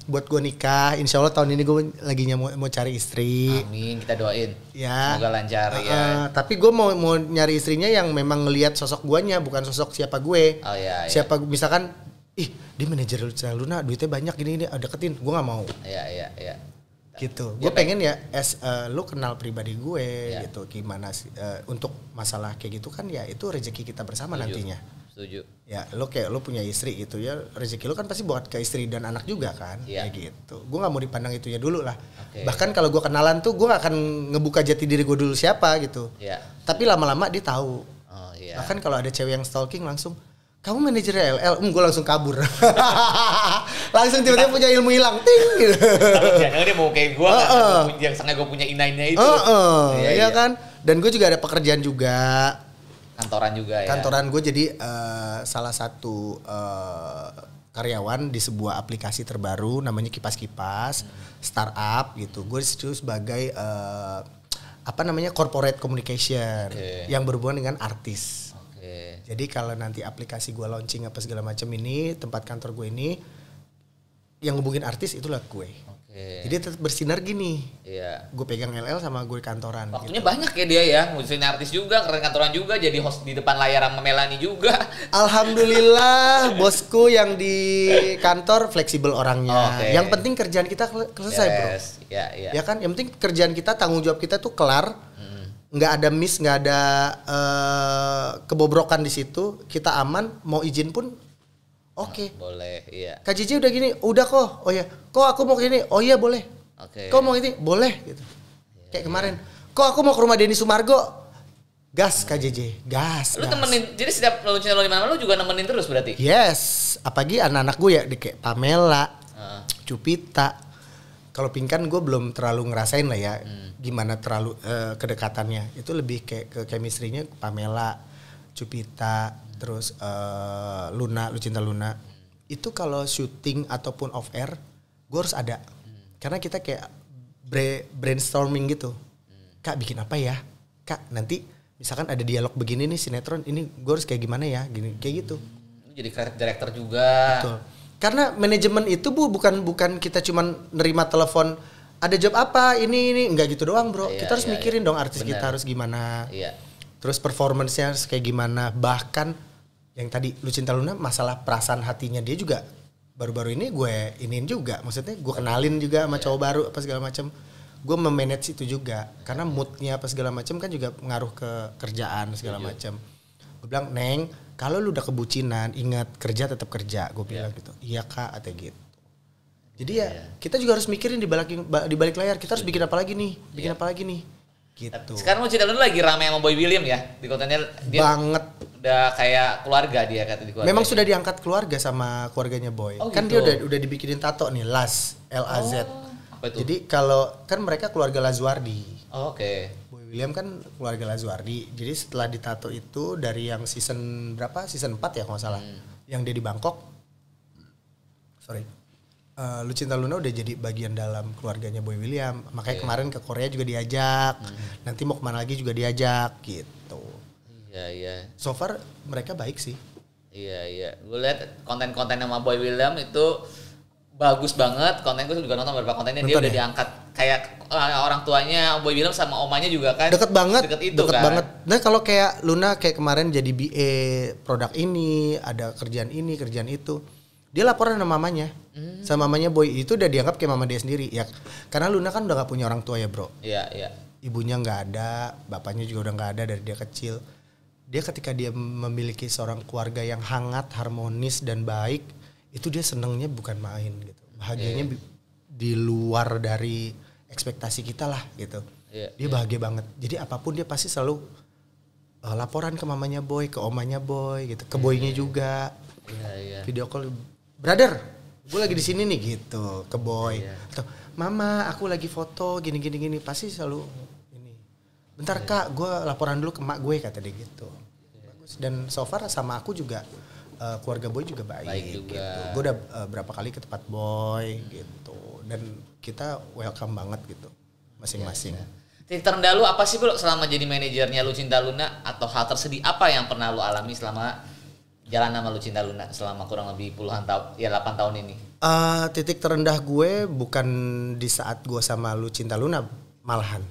Buat gue nikah, insya Allah tahun ini gue lagi mau cari istri. Amin, kita doain. Ya. Semoga lancar ya. Tapi gue mau nyari istrinya yang memang ngelihat sosok guanya, bukan sosok siapa gue. Siapa misalkan, dia manajer Luna, duitnya banyak gini deketin, gue nggak mau. Iya. Gitu. Gue pengen ya, lu kenal pribadi gue gitu, gimana sih untuk masalah kayak gitu kan ya itu rezeki kita bersama nantinya. Setuju. Ya lu punya istri gitu ya, rezeki lu kan pasti buat ke istri dan anak juga kan, kayak gitu. Gue nggak mau dipandang itunya dulu lah. Bahkan kalau gue kenalan tuh gue nggak akan ngebuka jati diri gue dulu siapa gitu. Tapi lama-lama dia tahu. Bahkan kalau ada cewek yang stalking langsung, kamu manajernya LL, gue langsung kabur. Langsung tiba-tiba punya ilmu hilang, ting gitu. Kalau jangan dia mau kayak gue kan, yang sangat gue punya inainya itu. Iya kan. Dan gue juga ada pekerjaan juga. Kantoran juga ya. Kantoran gue jadi salah satu karyawan di sebuah aplikasi terbaru namanya Kipas-Kipas, startup gitu. Gue disitu sebagai corporate communication yang berhubungan dengan artis. Jadi kalau nanti aplikasi gue launching apa segala macam ini, tempat kantor gue ini yang ngubungin artis itulah gue. Jadi tetap bersinergi nih. Iya. Gue pegang LL sama gue kantoran. Waktunya gitu. banyak ya dia ya, ngurusin artis juga, keren kantoran juga, jadi host di depan layar sama Melanie juga. Alhamdulillah bosku yang di kantor fleksibel orangnya. Yang penting kerjaan kita selesai bro. Iya. Ya kan, yang penting kerjaan kita, tanggung jawab kita tuh kelar. Nggak ada miss, nggak ada kebobrokan di situ. Kita aman, mau izin pun oke. Boleh, iya. Kak Cici udah gini, udah kok. Oh ya, kok aku mau gini, oh iya boleh. Kok mau ini, boleh gitu. Kayak kemarin, kok aku mau ke rumah Denny Sumargo, gas Kak JJ, gas. Lu temenin, jadi setiap lu channel di mana lu juga nemenin terus berarti? Yes, apalagi anak-anak gue ya, kayak Pamela, Cupita. Kalau Pinkan gue belum terlalu ngerasain lah ya, gimana terlalu kedekatannya. Itu lebih kayak ke chemistry-nya Pamela, Cupita, terus Luna, Lucinta Luna. Itu kalau syuting ataupun off air, gue harus ada. Karena kita kayak brainstorming gitu. Kak bikin apa ya? Kak nanti misalkan ada dialog begini nih sinetron, ini gue harus kayak gimana ya? Gini, kayak gitu. Jadi creative director juga. Betul. Karena manajemen itu bukan kita cuman nerima telepon ada job apa ini enggak gitu doang bro. Iya, kita harus mikirin dong artis bener. kita harus gimana. Iya. Terus performance-nya harus kayak gimana. Bahkan yang tadi Lucinta Luna masalah perasaan hatinya dia juga baru-baru ini gue iniin juga. Maksudnya gue kenalin juga sama cowok baru apa segala macam. Gue memanage itu juga karena moodnya apa segala macam kan juga ngaruh ke kerjaan segala macam. Gue bilang Neng, kalau lu udah kebucinan, ingat kerja tetap kerja. Gue bilang gitu. Iya kak, atau gitu. Jadi ya kita juga harus mikirin di balik layar. Kita harus bikin apa lagi nih? Bikin apa lagi nih? Gitu. Sekarang Lucinta Luna lagi ramai sama Boy William ya di kontennya. Dia banget. Udah kayak keluarga dia kata di keluarga. Memang sudah diangkat keluarga sama keluarganya Boy. Oh, kan gitu. dia udah dibikinin tato nih, Las LAZ. Apa itu? Jadi kalau kan mereka keluarga Lazuardi. Oke. Boy William kan keluarga Lazuardi. Jadi setelah ditato itu dari yang season berapa? Season 4 ya kalau nggak salah. Yang dia di Bangkok. Lucinta Luna udah jadi bagian dalam keluarganya Boy William. Makanya kemarin ke Korea juga diajak. Nanti mau kemana lagi juga diajak gitu. Iya. So far mereka baik sih. Iya. Gue lihat konten-konten sama Boy William itu bagus banget. Konten gue juga nonton beberapa kontennya. Dia udah diangkat kayak orang tuanya Boy William sama omanya juga kan. Deket banget. Deket Banget. Nah kalau kayak Luna kayak kemarin jadi BA produk ini, ada kerjaan ini, kerjaan itu. Dia laporan sama mamanya. Sama mamanya Boy itu udah dianggap kayak mama dia sendiri ya. Karena Luna kan udah gak punya orang tua ya bro. Iya. Ibunya gak ada, bapaknya juga udah gak ada dari dia kecil. Dia ketika dia memiliki seorang keluarga yang hangat, harmonis dan baik, itu dia senengnya bukan main gitu. Bahagianya di luar dari ekspektasi kita lah gitu. Dia bahagia banget. Jadi apapun dia pasti selalu laporan ke mamanya Boy, ke omanya Boy gitu, ke Boynya juga. Iya. Video call, brother, gue lagi di sini nih gitu, ke Boy. Atau mama, aku lagi foto gini. Pasti selalu ini. Bentar kak, gue laporan dulu ke mak gue kata dia gitu. Bagus. Dan so far sama aku juga keluarga Boy juga baik juga. gitu. Gue udah berapa kali ke tempat Boy gitu. Dan kita welcome banget gitu, masing-masing. Titik terendah lu apa sih bro selama jadi manajernya Lucinta Luna? Atau hal tersedih apa yang pernah lu alami selama jalan sama Lucinta Luna selama kurang lebih puluhan tahun, ya 8 tahun ini? Titik terendah gue bukan di saat gue sama Lucinta Luna malahan.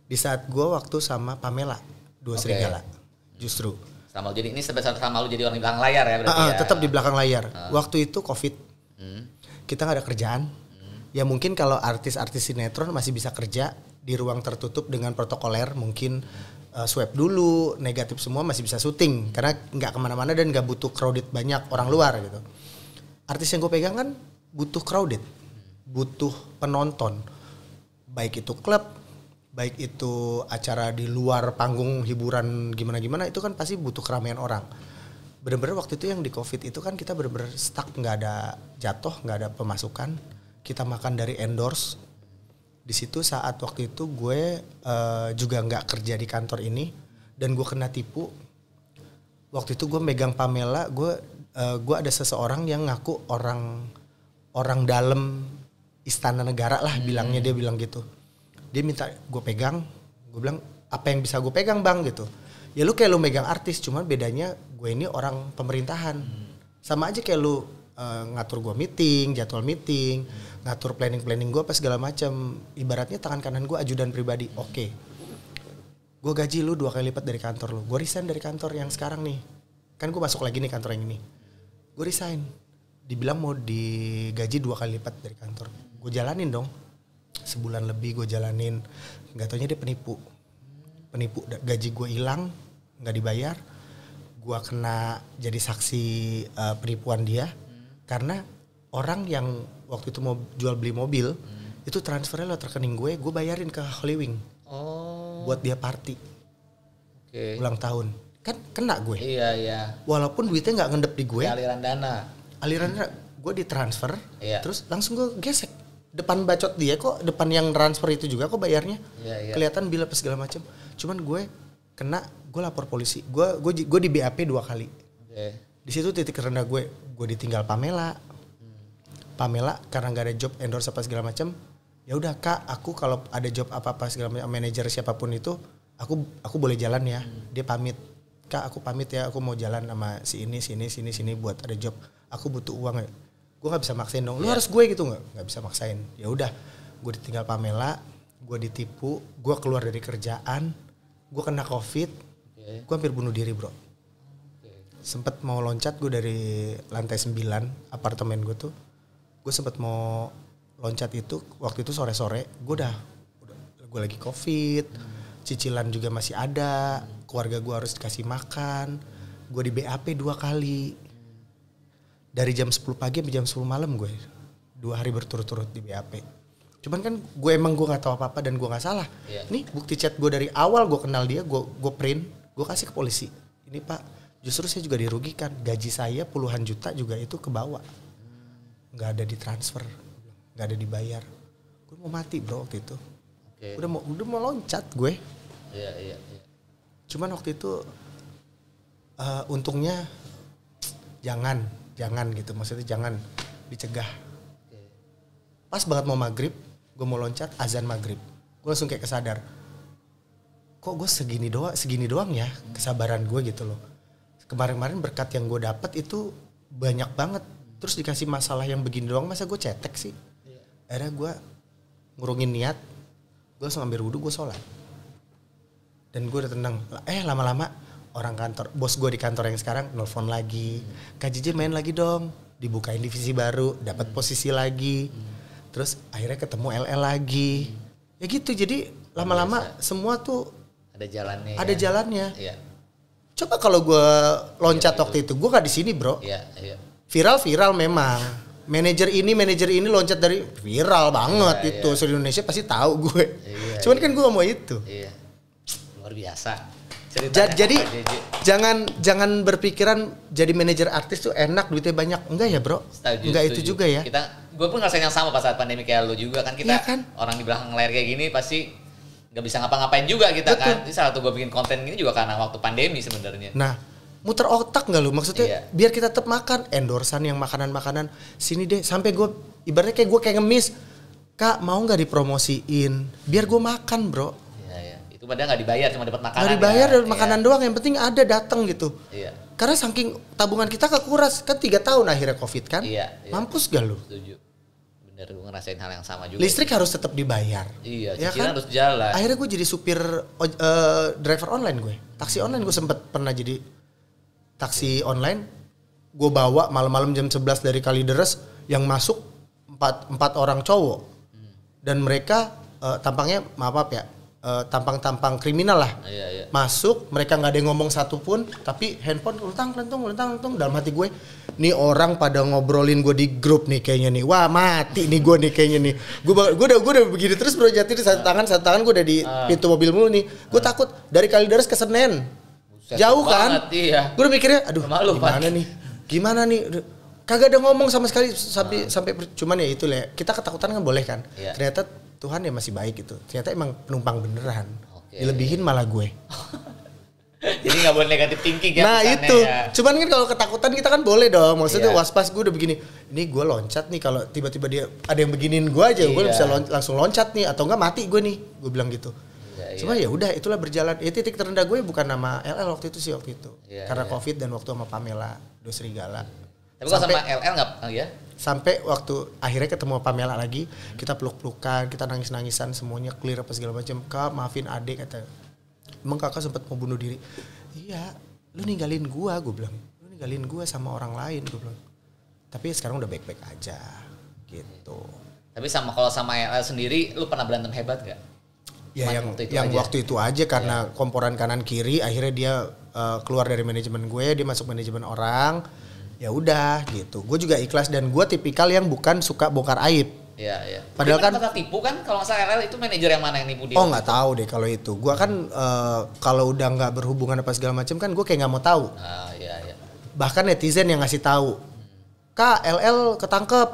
Di saat gue waktu sama Pamela, Dua Serigala. Justru. Sama lu jadi ini sama lu jadi orang di belakang layar ya berarti ya? Tetap di belakang layar. Waktu itu COVID. Kita gak ada kerjaan. Ya mungkin kalau artis-artis sinetron masih bisa kerja di ruang tertutup dengan protokoler mungkin swab dulu, negatif semua masih bisa syuting karena nggak kemana-mana dan nggak butuh crowded banyak orang luar gitu. Artis yang gue pegang kan butuh crowded, butuh penonton, baik itu klub, baik itu acara di luar panggung hiburan gimana-gimana itu kan pasti butuh keramaian orang. bener-bener waktu itu yang di COVID itu kan kita bener-bener stuck, nggak ada jatuh, nggak ada pemasukan, kita makan dari endorse. Di situ saat waktu itu gue juga nggak kerja di kantor ini dan gue kena tipu. Waktu itu gue megang Pamela, gue ada seseorang yang ngaku orang dalam Istana Negara lah bilangnya, dia bilang gitu. Dia minta gue pegang, gue bilang apa yang bisa gue pegang bang gitu. Ya lu kayak lu megang artis, cuman bedanya gue ini orang pemerintahan. Sama aja kayak lu ngatur gue meeting, jadwal meeting, ngatur planning gue apa segala macam. Ibaratnya tangan kanan gue ajudan pribadi. Oke. Gue gaji lu 2 kali lipat dari kantor lu. Gue resign dari kantor yang sekarang nih. Kan gue masuk lagi nih kantor yang ini. Gue resign. Dibilang mau digaji 2 kali lipat dari kantor. Gue jalanin dong. Sebulan lebih gue jalanin. Gak taunya dia penipu. Gaji gue hilang, nggak dibayar, gue kena jadi saksi penipuan dia karena orang yang waktu itu mau jual beli mobil itu transfernya lewat rekening gue bayarin ke Holywing buat dia party ulang tahun, kan kena gue. Iya. Walaupun duitnya nggak ngendep di gue, aliran dana gue ditransfer, terus langsung gue gesek depan bacot dia, kok depan yang transfer itu juga kok bayarnya, kelihatan bila apa segala macam. Cuman gue kena, gue lapor polisi, gue di BAP 2 kali. Di situ titik rendah gue ditinggal Pamela karena nggak ada job endorse apa segala macam. Ya udah kak, aku kalau ada job apa segala macam, manajer siapapun itu, aku boleh jalan ya. Dia pamit, kak aku pamit ya, aku mau jalan sama si ini buat ada job, aku butuh uang ya. Gue nggak bisa maksain dong, lu harus gue gitu, nggak bisa maksain. Ya udah, gue ditinggal Pamela, gue ditipu, gue keluar dari kerjaan. Gue kena COVID, gue hampir bunuh diri bro. Sempet mau loncat gue dari lantai 9 apartemen gue tuh. Gue sempet mau loncat itu, waktu itu sore-sore, gue lagi COVID, cicilan juga masih ada, keluarga gue harus dikasih makan. Gue di BAP 2 kali. Dari jam 10 pagi sampai jam 10 malam gue. 2 hari berturut-turut di BAP. Cuman kan gue gak tahu apa-apa dan gue gak salah. Nih bukti chat gue dari awal gue kenal dia, gue print, gue kasih ke polisi. Ini pak, justru saya juga dirugikan. Gaji saya puluhan juta juga itu kebawa. Gak ada ditransfer, gak ada dibayar. Gue mau mati bro waktu itu. Udah mau loncat gue. Iya. Cuman waktu itu untungnya jangan gitu. Maksudnya jangan dicegah. Pas banget mau maghrib, gue mau loncat, azan maghrib. Gue langsung kayak kesadar. Kok gue segini doang ya kesabaran gue gitu loh. Kemarin berkat yang gue dapet itu banyak banget. Terus dikasih masalah yang begini doang, masa gue cetek sih? Akhirnya gue ngurungin niat, gue langsung ambil wudhu, gue sholat. Dan gue udah tenang. Lama-lama orang kantor, bos gue di kantor yang sekarang nelfon lagi. Kak JJ main lagi dong. Dibukain divisi baru, dapat posisi lagi. Terus akhirnya ketemu LL lagi. Ya gitu, jadi lama-lama semua tuh ada jalannya. Iya. Coba kalau gue loncat waktu itu, gue gak di sini bro. Iya. Viral memang. Manajer ini loncat dari viral banget itu. Seluruh Indonesia pasti tahu gue. Cuman kan gue gak mau itu. Iya. Luar biasa. Jadi jangan berpikiran jadi manajer artis tuh enak, duitnya banyak. Enggak ya bro. Enggak itu juga ya. Gue pun ngerasain yang sama pas saat pandemi kayak lu juga kan. Kita orang di belakang layar kayak gini pasti gak bisa ngapa-ngapain juga kita. Betul. Kan. Ini salah satu gue bikin konten gini juga karena waktu pandemi sebenarnya. Nah, muter otak gak lu? Maksudnya biar kita tetap makan. Endorsan yang makanan-makanan. Sini deh, sampai gue ibaratnya kayak gue kayak ngemis. Kak mau gak dipromosiin? Biar gue makan bro. Iya. Itu padahal gak dibayar, cuma dapat makanan. Gak dibayar, dapat makanan doang. Yang penting ada datang gitu. Iya. Karena saking tabungan kita kekuras. Kan 3 tahun akhirnya COVID kan. Iya. Mampus gak lu? Setuju. Bener, gue ngerasain hal yang sama juga. Listrik harus tetap dibayar. Iya, cicilan harus jalan. Akhirnya gue jadi supir driver online gue. Taksi online gue sempet pernah jadi taksi online. Gue bawa malam-malam jam 11 dari Kalideres, yang masuk 4 orang cowok. Dan mereka tampangnya maaf ya, tampang-tampang kriminal lah. Iya. Masuk, mereka nggak ada yang ngomong satupun, tapi handphone lentang dalam hati gue. Nih orang pada ngobrolin gue di grup nih kayaknya nih. Wah mati nih gue nih kayaknya nih. Gue udah begini terus bro, jatuh di satu tangan gue udah di pintu mobil mulu nih. Gue takut dari Kalideres ke Senen. Jauh kan? Banget, iya. Gue udah mikirnya, aduh Malu, gimana nih? Kagak ada ngomong sama sekali sampai cuman ya itu lah. Kita ketakutan kan boleh kan? Iya. Ternyata Tuhan ya masih baik gitu. Ternyata emang penumpang beneran. Oke. Dilebihin malah gue. Jadi nggak boleh negatif thinking ya. Nah itu, ya. cuman kan kalau ketakutan kita kan boleh dong. Maksudnya Iya. waspas gue udah begini. Ini gue loncat nih kalau tiba-tiba dia ada yang beginin gue aja, gue Iya. bisa langsung loncat nih atau enggak mati gue nih. Gue bilang gitu. Iya, Cuma ya udah itulah berjalan. Titik terendah gue bukan nama LL waktu itu. Iya, Karena iya. Covid dan waktu sama Pamela Dosrigala. Tapi kalau sama LL nggak, ya? Sampai waktu akhirnya ketemu Pamela lagi, kita peluk-pelukan, kita nangis-nangisan, semuanya clear apa segala macam. Kak, maafin adek, kata. Emang kakak sempat mau bunuh diri? Iya, lu ninggalin gua, gue bilang. Lu ninggalin gua sama orang lain, gue bilang. Tapi sekarang udah baik-baik aja, gitu. Tapi kalau sama LL sendiri, lu pernah berantem hebat gak? Ya waktu itu aja karena komporan kanan kiri, akhirnya dia keluar dari manajemen gue, dia masuk manajemen orang. Ya udah gitu. Gue juga ikhlas dan gue tipikal yang bukan suka bongkar aib. Iya. Padahal kan tipu kan kalau nggak salah LL itu manajer yang mana yang nipu dia? Oh nggak tahu deh kalau itu. Gue kan kalau udah nggak berhubungan apa segala macam kan gue kayak nggak mau tahu. Iya. Bahkan netizen yang ngasih tahu. Kak LL ketangkep.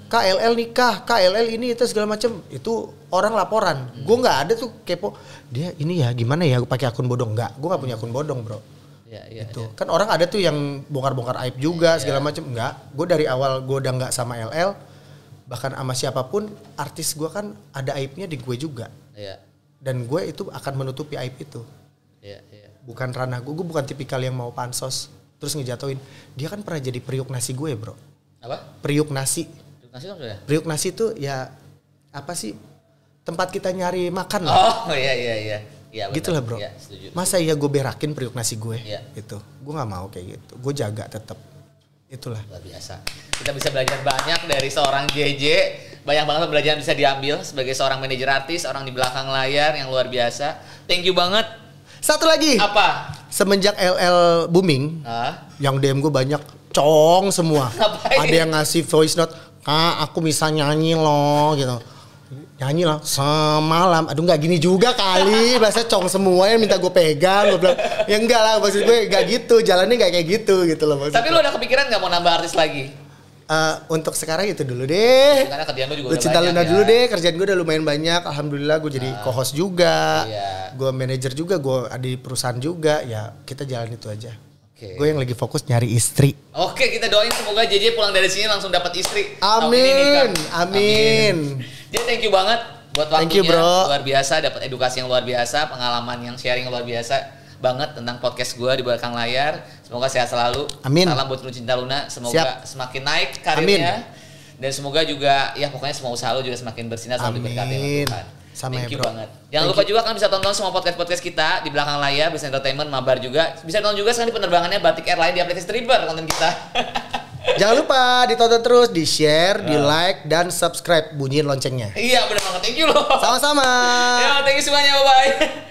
Kak LL nikah. Kak LL ini itu segala macam. Itu orang laporan. Gue nggak ada tuh kepo. Dia ini ya gimana ya pakai akun bodong nggak? Gue nggak punya akun bodong bro. Iya. Itu kan orang ada tuh yang bongkar-bongkar aib juga segala macam. Enggak. Gue dari awal gue udah nggak sama LL. Bahkan sama siapapun artis gue kan ada aibnya di gue juga. Iya. Dan gue itu akan menutupi aib itu. Iya. Bukan ranah gue bukan tipikal yang mau pansos terus ngejatuhin. Dia kan pernah jadi periuk nasi gue bro. Apa? Periuk nasi. Periuk nasi tuh ya apa sih tempat kita nyari makan lah. Oh iya. Iya, gitu lah bro. Iya, setuju. Masa iya gue berakin periuk nasi gue? Iya. Gitu. Gue nggak mau kayak gitu. Gue jaga tetap. Itulah. Luar biasa. Kita bisa belajar banyak dari seorang JJ. Banyak banget pembelajaran bisa diambil sebagai seorang manajer artis, orang di belakang layar yang luar biasa. Thank you banget. Satu lagi. Apa? Semenjak LL booming, yang DM gue banyak cong semua. Ngapain? Ada yang ngasih voice note, Kak aku bisa nyanyi loh gitu. Nyanyi lah semalam. Aduh nggak gini juga kali. Bahasa cong semua yang minta gue pegang. Gue bilang ya enggak lah maksud gue nggak gitu. Jalannya nggak kayak gitu loh maksud. Tapi lu udah kepikiran nggak mau nambah artis lagi? Untuk sekarang itu dulu deh. Karena kerjaan lu juga Lu udah Cinta banyak Luna ya. dulu deh. Kerjaan gue udah lumayan banyak. Alhamdulillah gue jadi co-host juga. Iya. Gue manajer juga. Gue ada di perusahaan juga. Ya kita jalan itu aja. Oke. Gue yang lagi fokus nyari istri. Oke, kita doain semoga JJ pulang dari sini langsung dapat istri. Amin. Jadi thank you banget buat waktunya. Thank you, bro. Luar biasa, dapat edukasi yang luar biasa, pengalaman yang sharing yang luar biasa banget tentang podcast gue di belakang layar. Semoga sehat selalu. Amin. Salam buat Lu Cinta Luna. Semoga semakin naik karirnya. Dan semoga juga ya pokoknya semua usaha lu juga semakin bersinar selalu diberkati oleh Tuhan. Sama Thank ya, you bro. banget. Jangan lupa juga kalian bisa tonton semua podcast-podcast kita di belakang layar, bisa entertainment, mabar juga. Bisa tonton juga sekarang di penerbangannya Batik Airline di aplikasi Tribber konten kita. Jangan lupa ditonton terus, di-share, di-like, dan subscribe. Bunyiin loncengnya. Iya bener banget, thank you loh. Sama-sama. Ya, thank you semuanya, bye-bye.